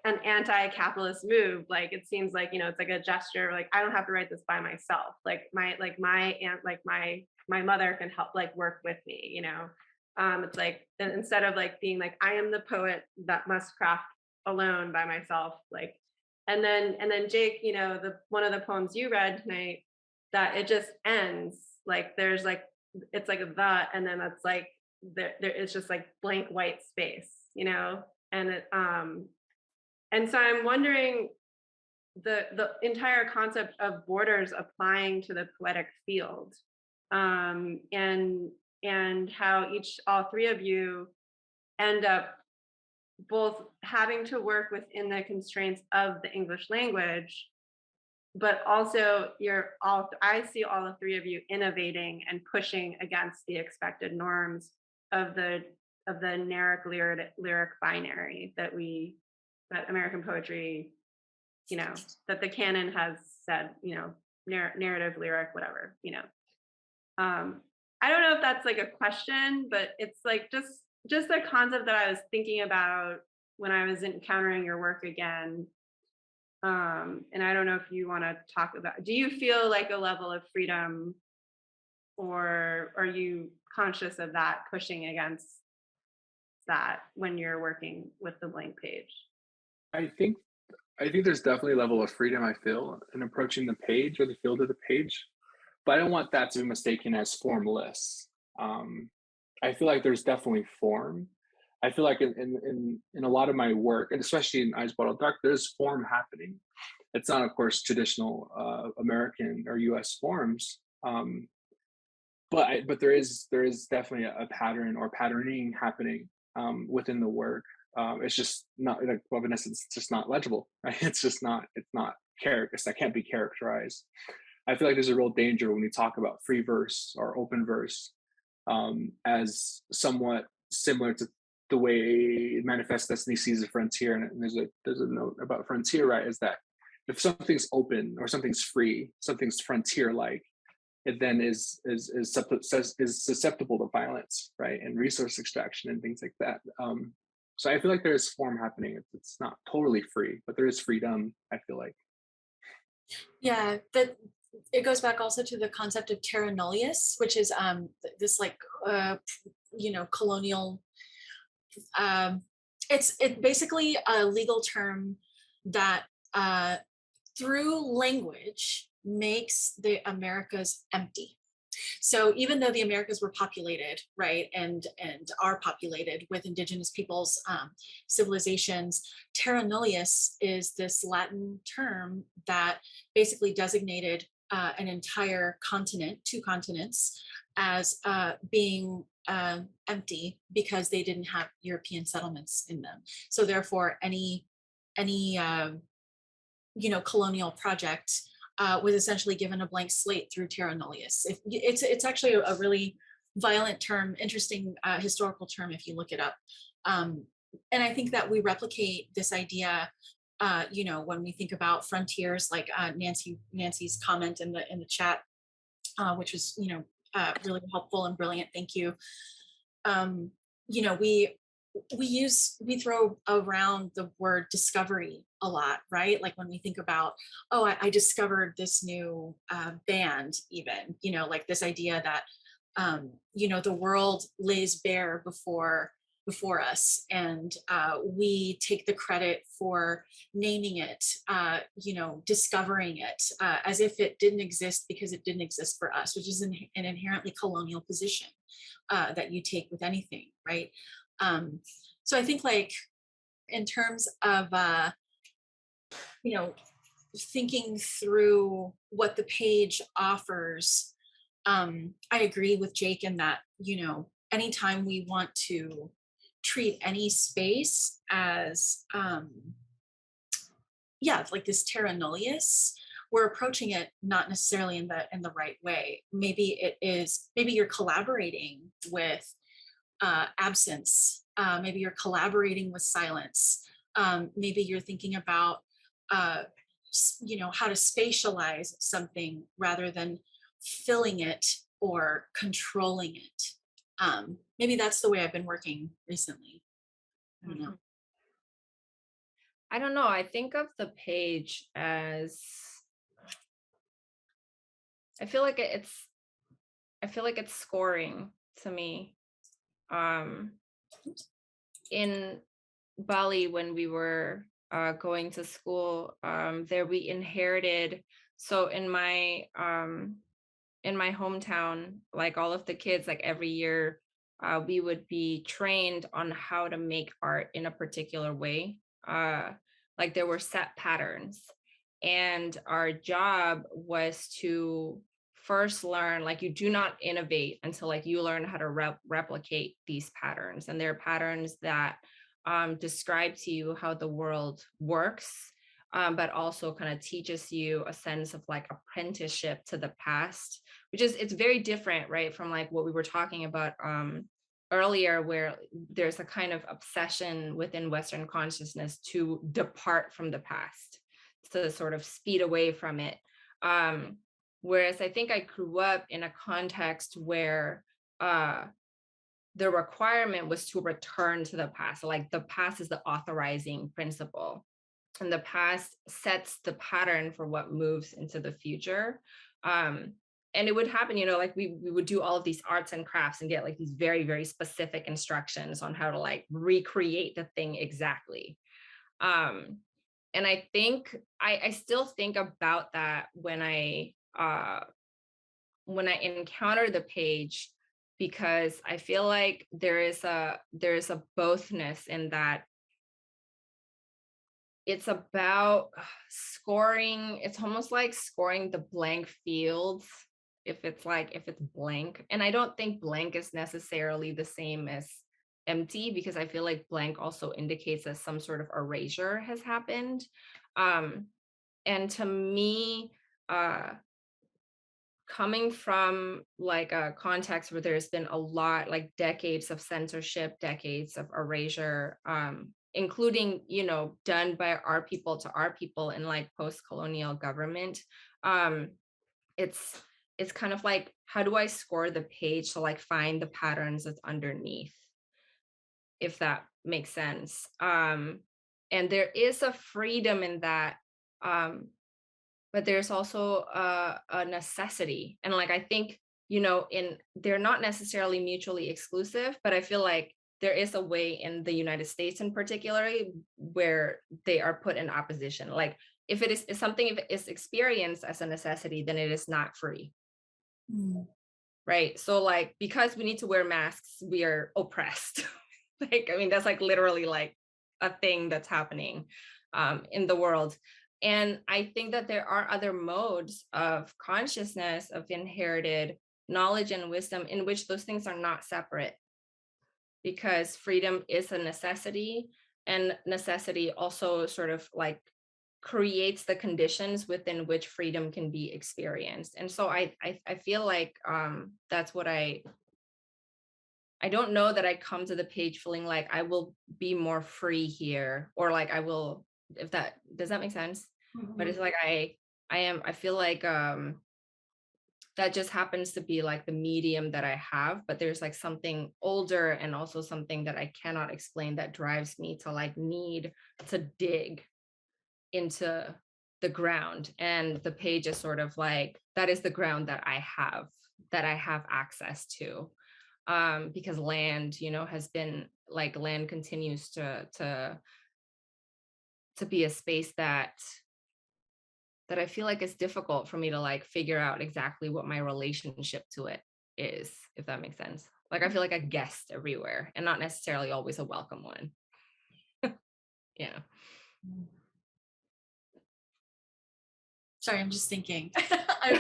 an anti-capitalist move. Like it seems like, you know, it's like a gesture, like I don't have to write this by myself. Like my aunt, like my mother can help like work with me, you know. It's like instead of like being like I am the poet that must craft alone by myself, like and then Jake, you know, the one of the poems you read tonight, that it just ends like there's like it's like a the, and then it's like there it's just like blank white space, you know. And it and so I'm wondering the entire concept of borders applying to the poetic field, and how all three of you end up both having to work within the constraints of the English language, but also I see all the three of you innovating and pushing against the expected norms of the narrative lyric binary that American poetry, you know, that the canon has said, you know, narrative, lyric, whatever, you know. I don't know if that's like a question, but it's like just a concept that I was thinking about when I was encountering your work again. And I don't know if you want to talk about, do you feel like a level of freedom, or are you conscious of that, pushing against that when you're working with the blank page? I think there's definitely a level of freedom I feel in approaching the page or the field of the page, but I don't want that to be mistaken as formless. I feel like there's definitely form. I feel like in a lot of my work, and especially in Eyes Bottled Dark, there's form happening. It's not, of course, traditional American or U.S. forms, but there is definitely a pattern or patterning happening within the work. It's just not like, well, Vanessa, it's just not legible, right? It's not character. That can't be characterized. I feel like there's a real danger when we talk about free verse or open verse as somewhat similar to the way Manifest Destiny sees the frontier, and there's a note about frontier, right? Is that if something's open or something's free, something's frontier-like, it then is susceptible to violence, right, and resource extraction and things like that. So I feel like there is form happening. It's not totally free, but there is freedom, I feel like. Yeah, that it goes back also to the concept of terra nullius, which is this like colonial. It's basically a legal term that through language makes the Americas empty. So even though the Americas were populated, right, and are populated with indigenous peoples, civilizations, terra nullius is this Latin term that basically designated an entire continent, 2 continents, as being empty because they didn't have European settlements in them. So therefore, any colonial project was essentially given a blank slate through terra nullius. It's actually a really violent term, interesting historical term if you look it up. And I think that we replicate this idea, when we think about frontiers, like Nancy's comment in the chat, which was really helpful and brilliant. Thank you. We throw around the word discovery a lot, right? Like when we think about, oh, I discovered this new band, even, like this idea that, the world lays bare before us, and we take the credit for naming it, discovering it, as if it didn't exist because it didn't exist for us, which is an inherently colonial position that you take with anything, right? So I think, like, in terms of thinking through what the page offers, I agree with Jake in that, anytime we want to treat any space as like this terra nullius, we're approaching it not necessarily in the right way. Maybe you're collaborating with absence, maybe you're collaborating with silence, maybe you're thinking about how to spatialize something rather than filling it or controlling it. Maybe that's the way I've been working recently. I don't know. I think of the page as, I feel like it's scoring to me. In Bali, when we were going to school, there we inherited. So in my hometown, like all of the kids, like every year, we would be trained on how to make art in a particular way. Like there were set patterns, and our job was to first learn, like, you do not innovate until like you learn how to replicate these patterns. And they're patterns that describe to you how the world works, but also kind of teaches you a sense of like apprenticeship to the past, which is, it's very different, right, from like what we were talking about earlier, where there's a kind of obsession within Western consciousness to depart from the past, to sort of speed away from it. Whereas I think I grew up in a context where the requirement was to return to the past. So like the past is the authorizing principle, and the past sets the pattern for what moves into the future. And it would happen, like we would do all of these arts and crafts and get like these very, very specific instructions on how to like recreate the thing exactly. And I think I still think about that when I encounter the page, because I feel like there's a bothness in that. It's about scoring. It's almost like scoring the blank fields, if it's blank. And I don't think blank is necessarily the same as empty, because I feel like blank also indicates that some sort of erasure has happened. And to me, coming from like a context where there's been a lot, like decades of censorship, decades of erasure, including, you know, done by our people to our people in like post-colonial government, it's kind of like, how do I score the page to like find the patterns that's underneath, if that makes sense. And there is a freedom in that, but there's also a necessity. And like, I think, you know, they're not necessarily mutually exclusive, but I feel like there is a way in the United States in particular where they are put in opposition. Like if it is something, if it is experienced as a necessity, then it is not free. Right. So like, because we need to wear masks, we are oppressed. Like, I mean, that's like literally like a thing that's happening in the world. And I think that there are other modes of consciousness, of inherited knowledge and wisdom in which those things are not separate, because freedom is a necessity, and necessity also sort of like creates the conditions within which freedom can be experienced. And so I feel like that's what I don't know that I come to the page feeling like I will be more free here, or like I will, if that does that make sense? But it's like I feel like that just happens to be like the medium that I have, but there's like something older and also something that I cannot explain that drives me to like need to dig into the ground. And the page is sort of like, that is the ground that I have access to. Because land, you know, has been like, land continues to be a space that I feel like it's difficult for me to like figure out exactly what my relationship to it is, if that makes sense. Like I feel like a guest everywhere and not necessarily always a welcome one. Yeah. Sorry, I'm just thinking. I'm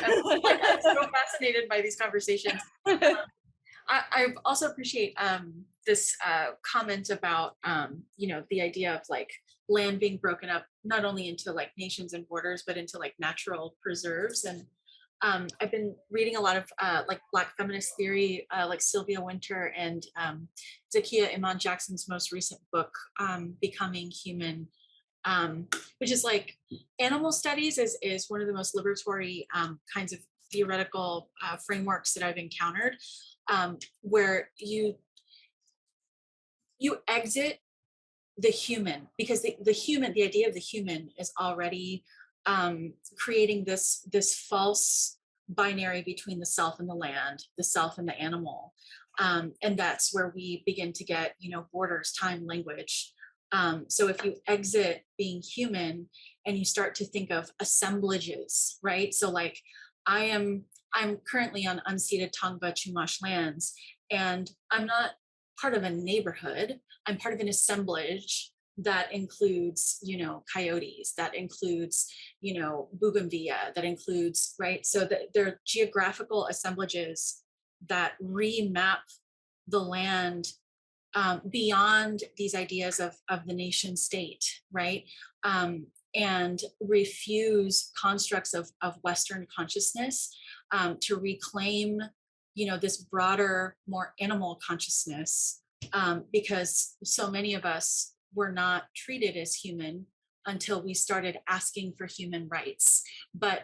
so fascinated by these conversations. I also appreciate this comment about, you know, the idea of like land being broken up, not only into like nations and borders, but into like natural preserves. And I've been reading a lot of like Black feminist theory, like Sylvia Wynter and Zakiya Iman Jackson's most recent book, Becoming Human, which is like animal studies is one of the most liberatory kinds of theoretical frameworks that I've encountered, where you exit the human, because the human, the idea of the human is already creating this false binary between the self and the land, the self and the animal. And that's where we begin to get, you know, borders, time, language. So if you exit being human and you start to think of assemblages, right? So like I'm currently on unceded Tongva Chumash lands, and I'm not part of a neighborhood. I'm part of an assemblage that includes, you know, coyotes, that includes, you know, bougainvillea, that includes, right? So they're geographical assemblages that remap the land beyond these ideas of the nation state, right? And refuse constructs of Western consciousness to reclaim, you know, this broader, more animal consciousness, because so many of us were not treated as human until we started asking for human rights. But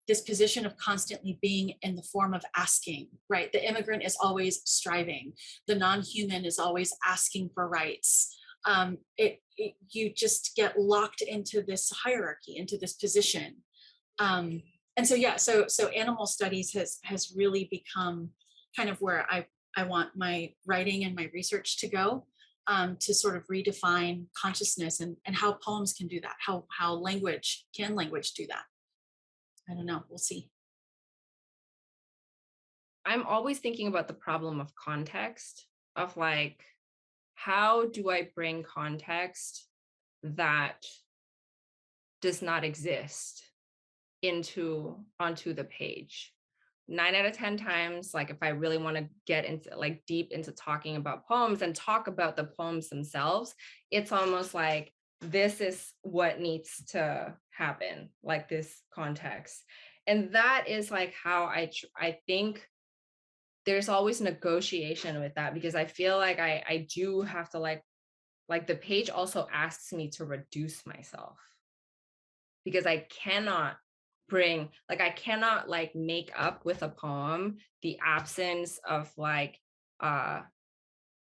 this position of constantly being in the form of asking, right? The immigrant is always striving. The non-human is always asking for rights. You just get locked into this hierarchy, into this position. And so, yeah, so animal studies has really become kind of where I want my writing and my research to go, to sort of redefine consciousness and how poems can do that, how language do that. I don't know, we'll see. I'm always thinking about the problem of context, of like, how do I bring context that does not exist onto the page? 9 out of 10 times, like if I really want to get into like deep into talking about poems and talk about the poems themselves, it's almost like this is what needs to happen, like this context. and that is like how I think there's always negotiation with that, because I feel like I do have to like the page also asks me to reduce myself, because I cannot make up with a poem the absence of like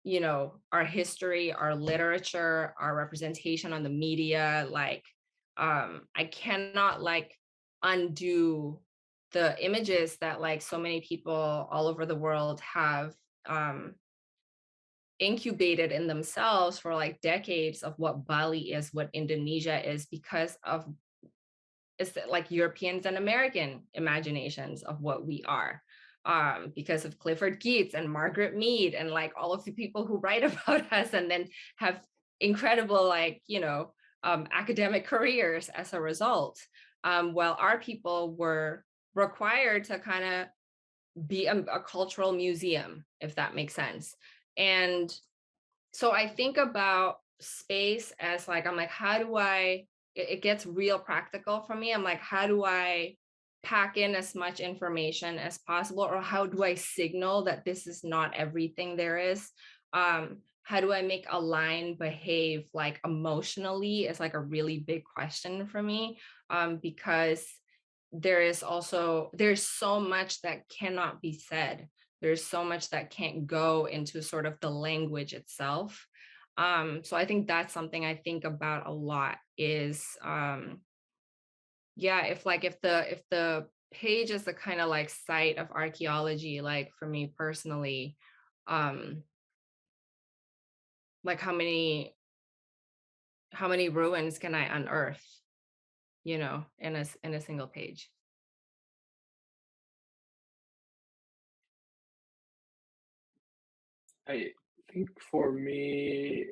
you know, our history, our literature, our representation on the media. Like I cannot like undo the images that like so many people all over the world have incubated in themselves for like decades of what Bali is, what Indonesia is, because of it's like Europeans and American imaginations of what we are, because of Clifford Geertz and Margaret Mead and like all of the people who write about us and then have incredible like, you know, academic careers as a result, while our people were required to kind of be a cultural museum, if that makes sense. And so I think about space as like, I'm like, how do it gets real practical for me. I'm like, how do I pack in as much information as possible? Or how do I signal that this is not everything there is? How do I make a line behave like emotionally is like a really big question for me, because there's so much that cannot be said. There's so much that can't go into sort of the language itself. So I think that's something I think about a lot is, yeah, if the page is the kind of like site of archaeology, like for me personally, like how many ruins can I unearth, you know, in a single page? I think for me,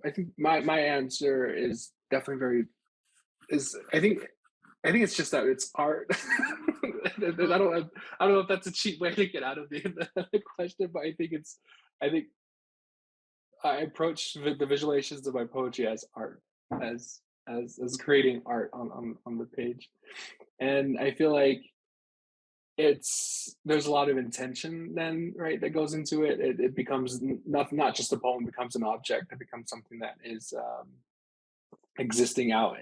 I think my answer is definitely I think it's just that it's art. I don't know if that's a cheap way to get out of the question, but I think I approach the visualizations of my poetry as art, as creating art on the page, and I feel like there's a lot of intention then, right, that goes into it. It becomes not just a poem, it becomes an object. It becomes something that is existing out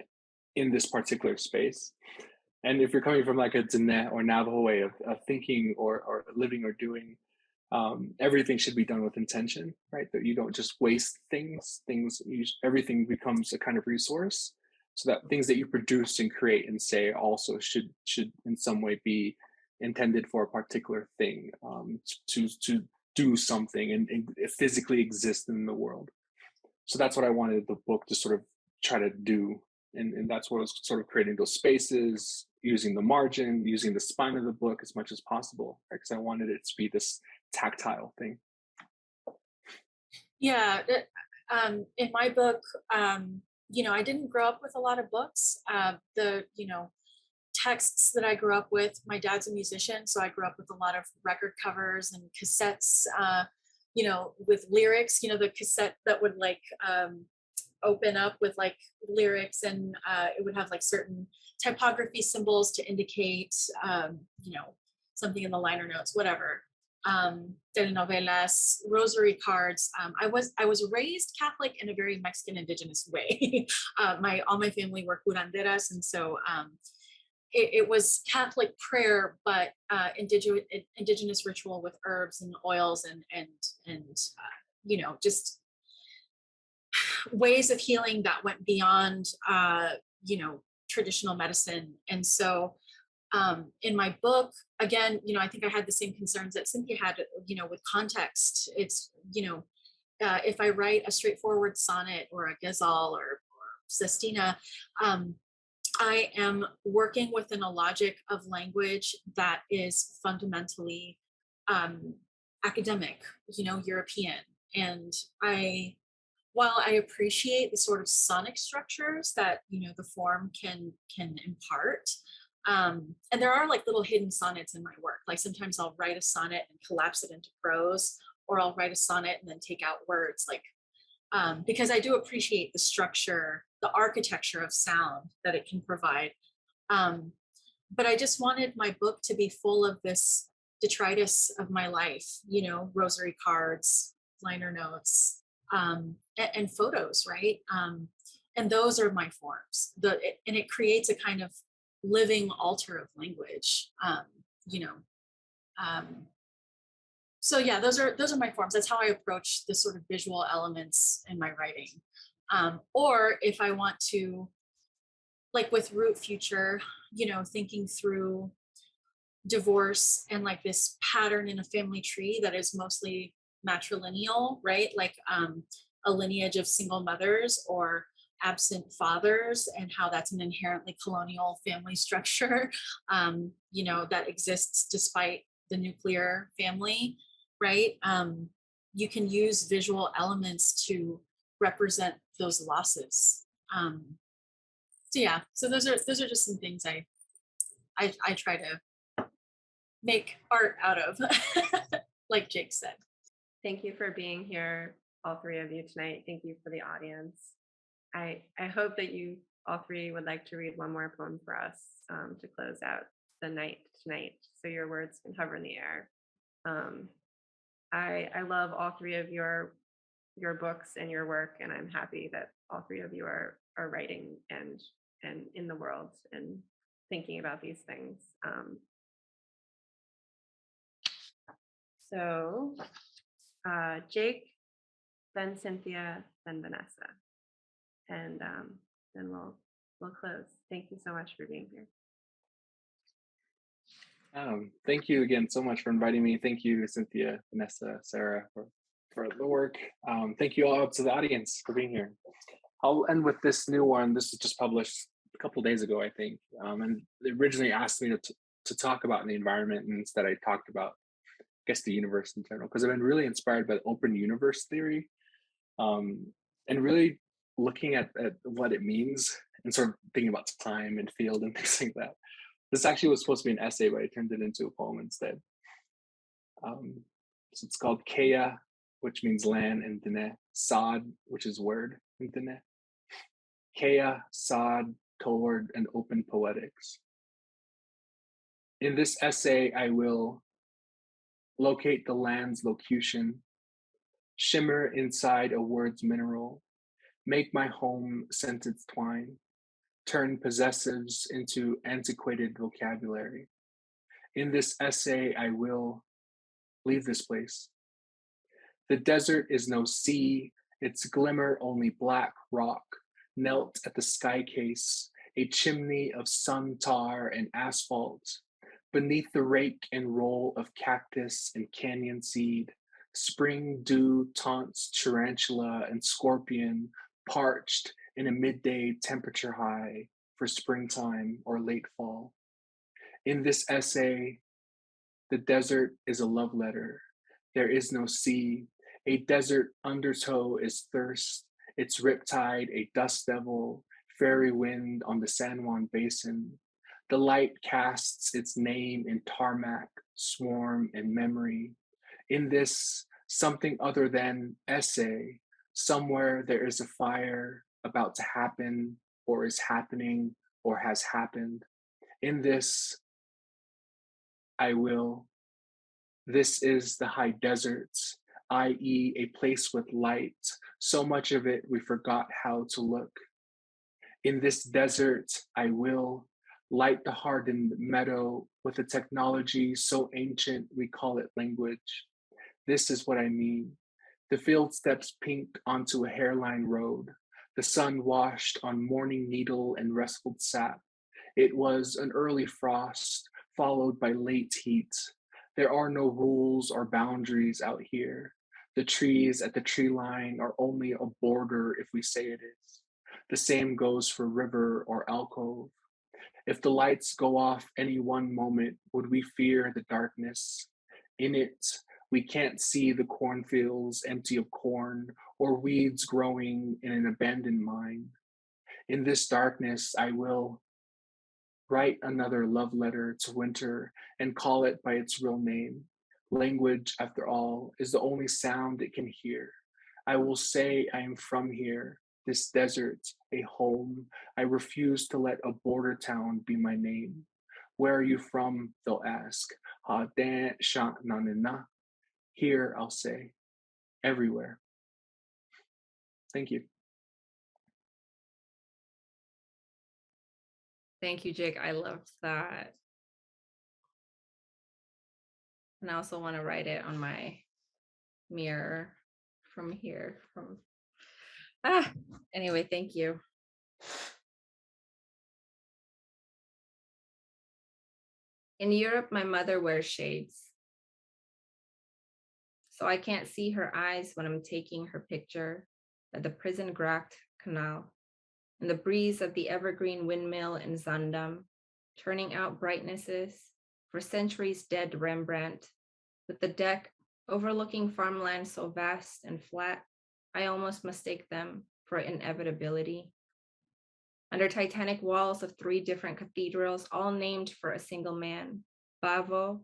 in this particular space. And if you're coming from like a Diné or Navajo way of thinking or living or doing, everything should be done with intention, right? That you don't just waste things. Everything becomes a kind of resource, so that things that you produce and create and say also should in some way be intended for a particular thing, to do something and physically exist in the world. So that's what I wanted the book to sort of try to do. And that's what I was sort of creating those spaces, using the margin, using the spine of the book as much as possible, because I wanted it to be this tactile thing. Yeah, in my book, you know, I didn't grow up with a lot of books. You know, texts that I grew up with, my dad's a musician, so I grew up with a lot of record covers and cassettes, you know, with lyrics, you know, the cassette that would like open up with like lyrics, and it would have like certain typography symbols to indicate, you know, something in the liner notes, whatever. Telenovelas, rosary cards. I was raised Catholic in a very Mexican indigenous way. All my family were curanderas, and so it was Catholic prayer, but indigenous ritual with herbs and oils and you know, just ways of healing that went beyond you know, traditional medicine. And so in my book, again, you know, I think I had the same concerns that Cynthia had, you know, with context. It's, you know, if I write a straightforward sonnet or a ghazal or sestina, I am working within a logic of language that is fundamentally academic, you know, European. And while I appreciate the sort of sonic structures that, you know, the form can impart, and there are like little hidden sonnets in my work. Like sometimes I'll write a sonnet and collapse it into prose, or I'll write a sonnet and then take out words, like because I do appreciate the structure, the architecture of sound that it can provide. but I just wanted my book to be full of this detritus of my life, rosary cards, liner notes, and photos, right? And those are my forms. And it creates a kind of living altar of language, so yeah, those are my forms. That's how I approach the sort of visual elements in my writing. Or if I want to, like with Root Future, thinking through divorce and like this pattern in a family tree that is mostly matrilineal, right? Like a lineage of single mothers or absent fathers, and how that's an inherently colonial family structure, that exists despite the nuclear family, right? You can use visual elements to represent those losses. So yeah, so those are just some things I try to make art out of, like Jake said. Thank you for being here, all three of you tonight. Thank you for the audience. I hope that you all three would like to read one more poem for us to close out the night tonight, so your words can hover in the air. I love all three of your books and your work, and I'm happy that all three of you are writing and in the world and thinking about these things. So Jake, then Cynthia, then Vanessa, and then we'll close. Thank you so much for being here. Thank you again so much for inviting me. Thank you, Cynthia, Vanessa, Sarah, for the work. Thank you all to the audience for being here. I'll end with this new one. This was just published a couple of days ago, I think. And they originally asked me to talk about the environment, and instead I talked about, I guess, the universe in general, because I've been really inspired by the open universe theory, and really looking at what it means and sort of thinking about time and field and things like that. This actually was supposed to be an essay, but I turned it into a poem instead. So it's called Kea, which means land in Dene, Sod, which is word in Dene. Kea, Sod, toward an open poetics. In this essay, I will locate the land's locution, shimmer inside a word's mineral, make my home sentence twine, turn possessives into antiquated vocabulary. In this essay, I will leave this place. The desert is no sea, its glimmer only black rock, knelt at the sky case, a chimney of sun tar and asphalt. Beneath the rake and roll of cactus and canyon seed, spring dew taunts tarantula and scorpion, parched in a midday temperature high for springtime or late fall. In this essay, the desert is a love letter. There is no sea. A desert undertow is thirst. Its riptide a dust devil, fairy wind on the San Juan Basin. The light casts its name in tarmac, swarm, and memory. In this something other than essay, somewhere there is a fire about to happen, or is happening, or has happened. In this, I will. This is the high deserts, i.e., a place with light. So much of it we forgot how to look. In this desert, I will light the hardened meadow with a technology so ancient we call it language. This is what I mean. The field steps pinked onto a hairline road, the sun washed on morning needle and wrestled sap. It was an early frost, followed by late heat. There are no rules or boundaries out here. The trees at the tree line are only a border if we say it is. The same goes for river or alcove. If the lights go off any one moment, would we fear the darkness? In it, we can't see the cornfields empty of corn or weeds growing in an abandoned mine. In this darkness, I will write another love letter to winter and call it by its real name. Language, after all, is the only sound it can hear. I will say I am from here, this desert, a home. I refuse to let a border town be my name. Where are you from? They'll ask. Ha dan sha na na na. Here, I'll say, everywhere. Thank you. Thank you, Jake. I loved that. And I also want to write it on my mirror from here. Anyway, thank you. In Europe, my mother wears shades, so I can't see her eyes when I'm taking her picture at the prison Gracht Canal, and the breeze of the evergreen windmill in Zandam, turning out brightnesses for centuries dead Rembrandt, with the deck overlooking farmland so vast and flat, I almost mistake them for inevitability. Under titanic walls of 3 different cathedrals, all named for a single man, Bavo,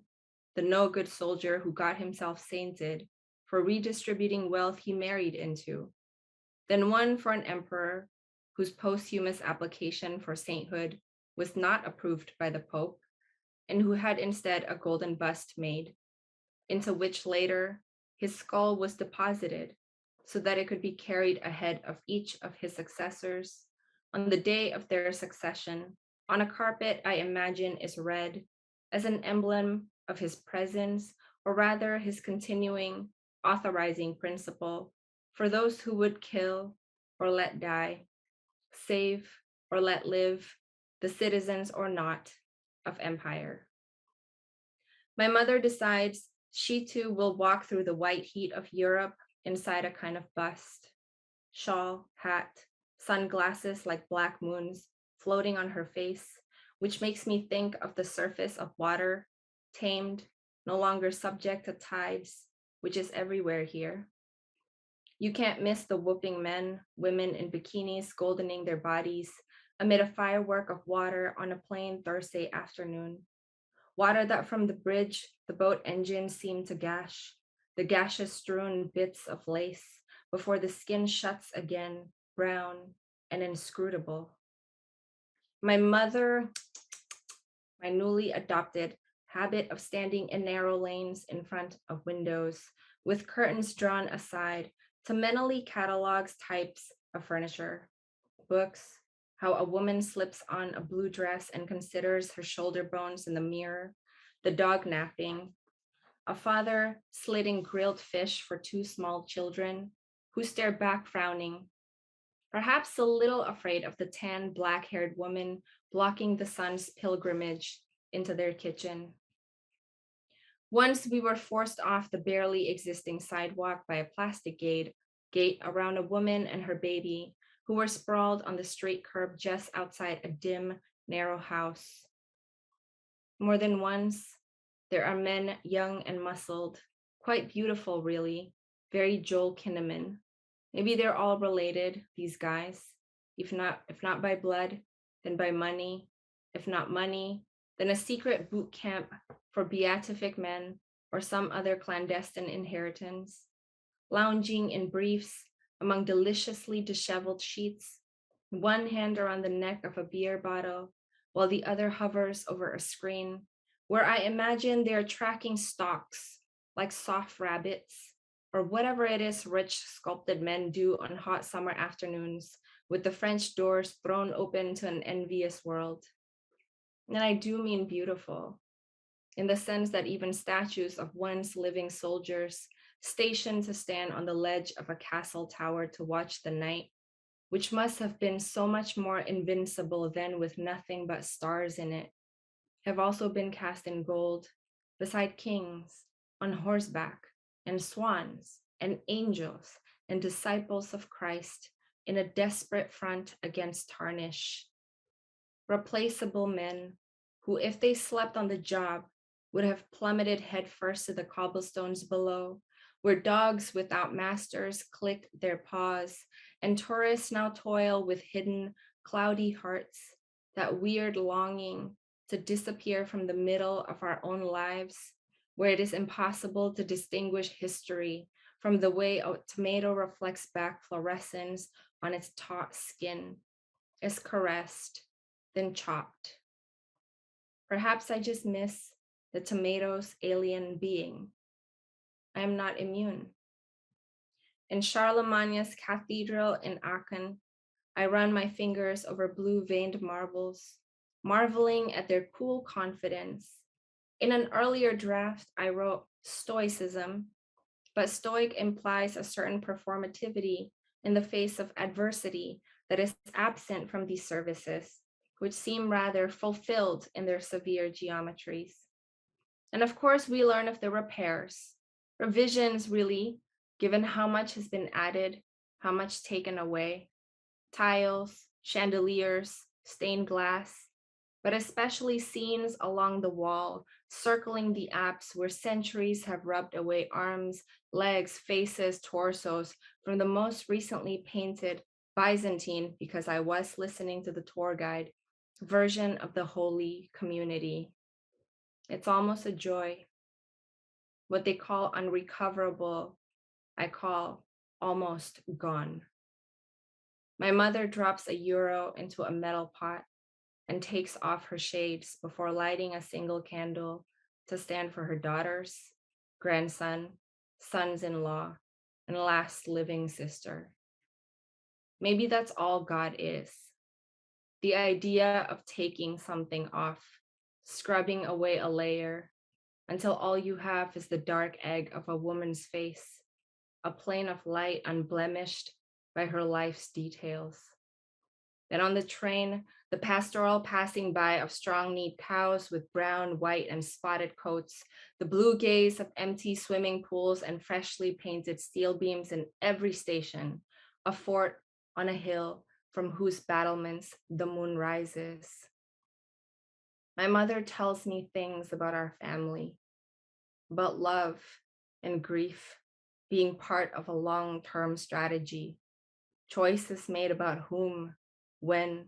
the no-good soldier who got himself sainted for redistributing wealth he married into. Then one for an emperor whose posthumous application for sainthood was not approved by the Pope, and who had instead a golden bust made, into which later his skull was deposited so that it could be carried ahead of each of his successors on the day of their succession, on a carpet I imagine is red as an emblem of his presence, or rather his continuing authorizing principle for those who would kill or let die, save or let live, the citizens or not of empire. My mother decides she too will walk through the white heat of Europe inside a kind of bust, shawl, hat, sunglasses like black moons floating on her face, which makes me think of the surface of water, tamed, no longer subject to tides, which is everywhere here. You can't miss the whooping men, women in bikinis goldening their bodies amid a firework of water on a plain Thursday afternoon. Water that from the bridge, the boat engine seemed to gash, the gaseous-strewn bits of lace, before the skin shuts again, brown and inscrutable. My mother, my newly adopted habit of standing in narrow lanes in front of windows with curtains drawn aside to mentally catalogue types of furniture, books, how a woman slips on a blue dress and considers her shoulder bones in the mirror, the dog napping, a father slitting grilled fish for 2 small children who stare back frowning, perhaps a little afraid of the tan, black-haired woman blocking the sun's pilgrimage into their kitchen. Once we were forced off the barely existing sidewalk by a plastic gate around a woman and her baby who were sprawled on the straight curb just outside a dim, narrow house. More than once, there are men young and muscled, quite beautiful really, very Joel Kinnaman. Maybe they're all related, these guys. If not by blood, then by money. If not money, then a secret boot camp for beatific men or some other clandestine inheritance. Lounging in briefs among deliciously disheveled sheets, one hand around the neck of a beer bottle, while the other hovers over a screen where I imagine they're tracking stocks like soft rabbits, or whatever it is rich sculpted men do on hot summer afternoons with the French doors thrown open to an envious world. And I do mean beautiful, in the sense that even statues of once living soldiers stationed to stand on the ledge of a castle tower to watch the night, which must have been so much more invincible than with nothing but stars in it, have also been cast in gold beside kings on horseback and swans and angels and disciples of Christ in a desperate front against tarnish. Replaceable men who, if they slept on the job, would have plummeted headfirst to the cobblestones below, where dogs without masters click their paws, and tourists now toil with hidden, cloudy hearts, that weird longing to disappear from the middle of our own lives, where it is impossible to distinguish history from the way a tomato reflects back fluorescence on its taut skin, is caressed, then chopped. Perhaps I just miss the tomato's alien being. I am not immune. In Charlemagne's cathedral in Aachen, I run my fingers over blue-veined marbles, marveling at their cool confidence. In an earlier draft, I wrote stoicism, but stoic implies a certain performativity in the face of adversity that is absent from these services, which seem rather fulfilled in their severe geometries. And of course, we learn of the repairs, revisions really, given how much has been added, how much taken away, tiles, chandeliers, stained glass, but especially scenes along the wall, circling the apse where centuries have rubbed away arms, legs, faces, torsos from the most recently painted Byzantine, because I was listening to the tour guide, version of the Holy Community. It's almost a joy. What they call unrecoverable, I call almost gone. My mother drops €1 into a metal pot and takes off her shades before lighting a single candle to stand for her daughters, grandson, sons-in-law, and last living sister. Maybe that's all God is. The idea of taking something off, scrubbing away a layer until all you have is the dark egg of a woman's face, a plane of light unblemished by her life's details. Then on the train, the pastoral passing by of strong-kneed cows with brown, white, and spotted coats, the blue gaze of empty swimming pools and freshly painted steel beams in every station, a fort on a hill from whose battlements the moon rises. My mother tells me things about our family, about love and grief being part of a long-term strategy, choices made about whom, when,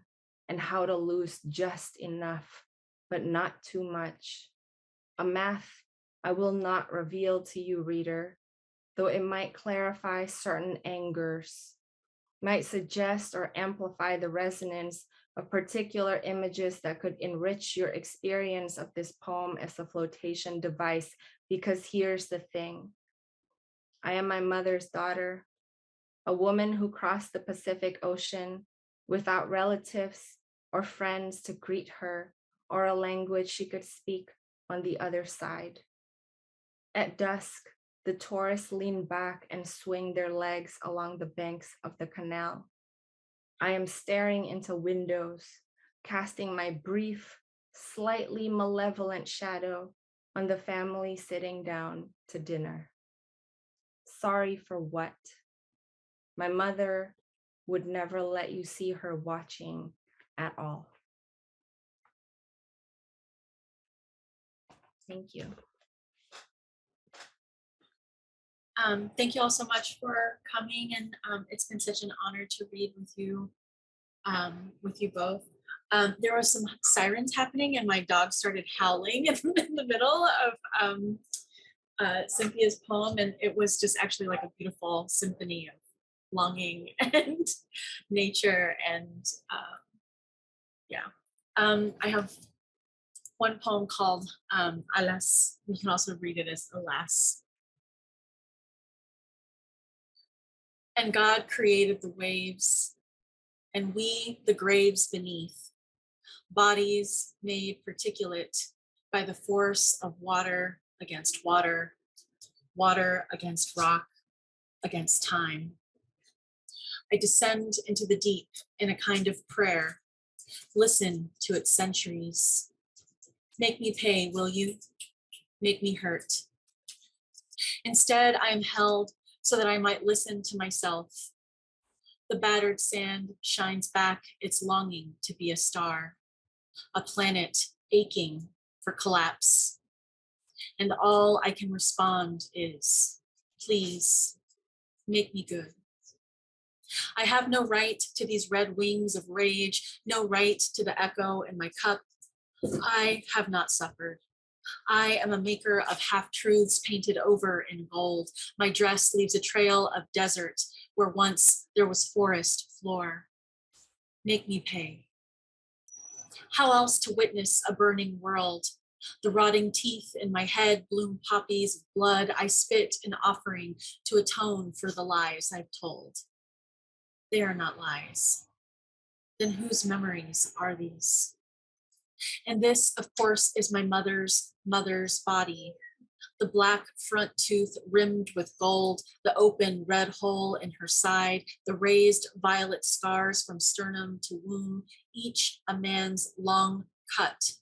and how to lose just enough, but not too much. A math I will not reveal to you, reader, though it might clarify certain angers, might suggest or amplify the resonance of particular images that could enrich your experience of this poem as a flotation device, because here's the thing. I am my mother's daughter, a woman who crossed the Pacific Ocean without relatives or friends to greet her or a language she could speak on the other side. At dusk, the tourists lean back and swing their legs along the banks of the canal. I am staring into windows, casting my brief, slightly malevolent shadow on the family sitting down to dinner. Sorry for what? My mother would never let you see her watching at all. Thank you. Thank you all so much for coming, and it's been such an honor to read with you both. There was some sirens happening, and my dog started howling in the middle of Cynthia's poem, and it was just actually like a beautiful symphony of longing and nature, and I have one poem called Alas. You can also read it as Alas. And God created the waves, and we the graves beneath, bodies made particulate by the force of water against water, water against rock, against time. I descend into the deep in a kind of prayer, listen to its centuries. Make me pay, will you? Make me hurt. Instead, I am held so that I might listen to myself. The battered sand shines back its longing to be a star, a planet aching for collapse. And all I can respond is, please, make me good. I have no right to these red wings of rage, no right to the echo in my cup. I have not suffered. I am a maker of half-truths painted over in gold. My dress leaves a trail of desert where once there was forest floor. Make me pay. How else to witness a burning world? The rotting teeth in my head bloom poppies of blood I spit in offering to atone for the lies I've told. They are not lies. Then whose memories are these? And this, of course, is my mother's body. The black front tooth rimmed with gold, the open red hole in her side, the raised violet scars from sternum to womb, each a man's long cut,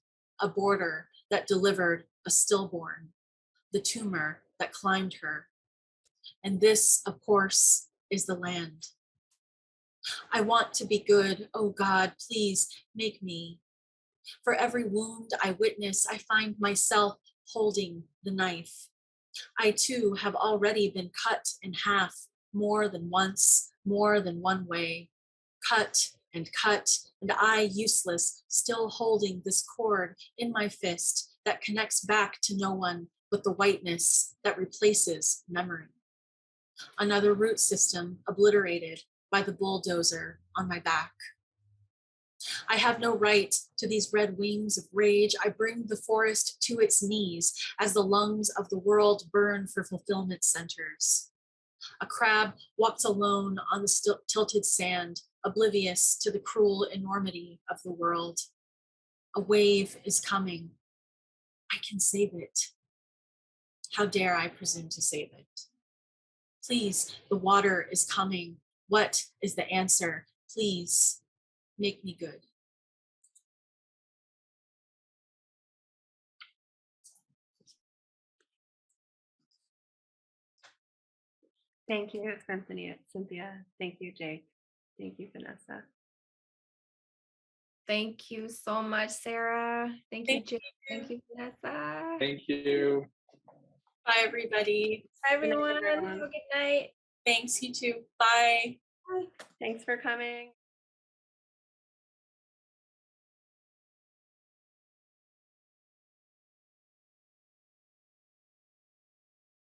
a border that delivered a stillborn, the tumor that climbed her. And this, of course, is the land. I want to be good. Oh God, please make me. For every wound I witness, I find myself holding the knife. I too have already been cut in half more than once, more than one way. Cut, and I useless, still holding this cord in my fist that connects back to no one but the whiteness that replaces memory. Another root system obliterated by the bulldozer on my back. I have no right to these red wings of rage. I bring the forest to its knees as the lungs of the world burn for fulfillment centers. A crab walks alone on the tilted sand, oblivious to the cruel enormity of the world. A wave is coming. I can save it. How dare I presume to save it? Please, the water is coming. What is the answer? Please, make me good. Thank you, Cynthia. Thank you, Jake. Thank you, Vanessa. Thank you so much, Sarah. Thank you, Jake. Thank you, Vanessa. Thank you. Bye, everybody. Bye, everyone. everyone. Have a good night. Thanks, you too. Bye. Bye. Thanks for coming.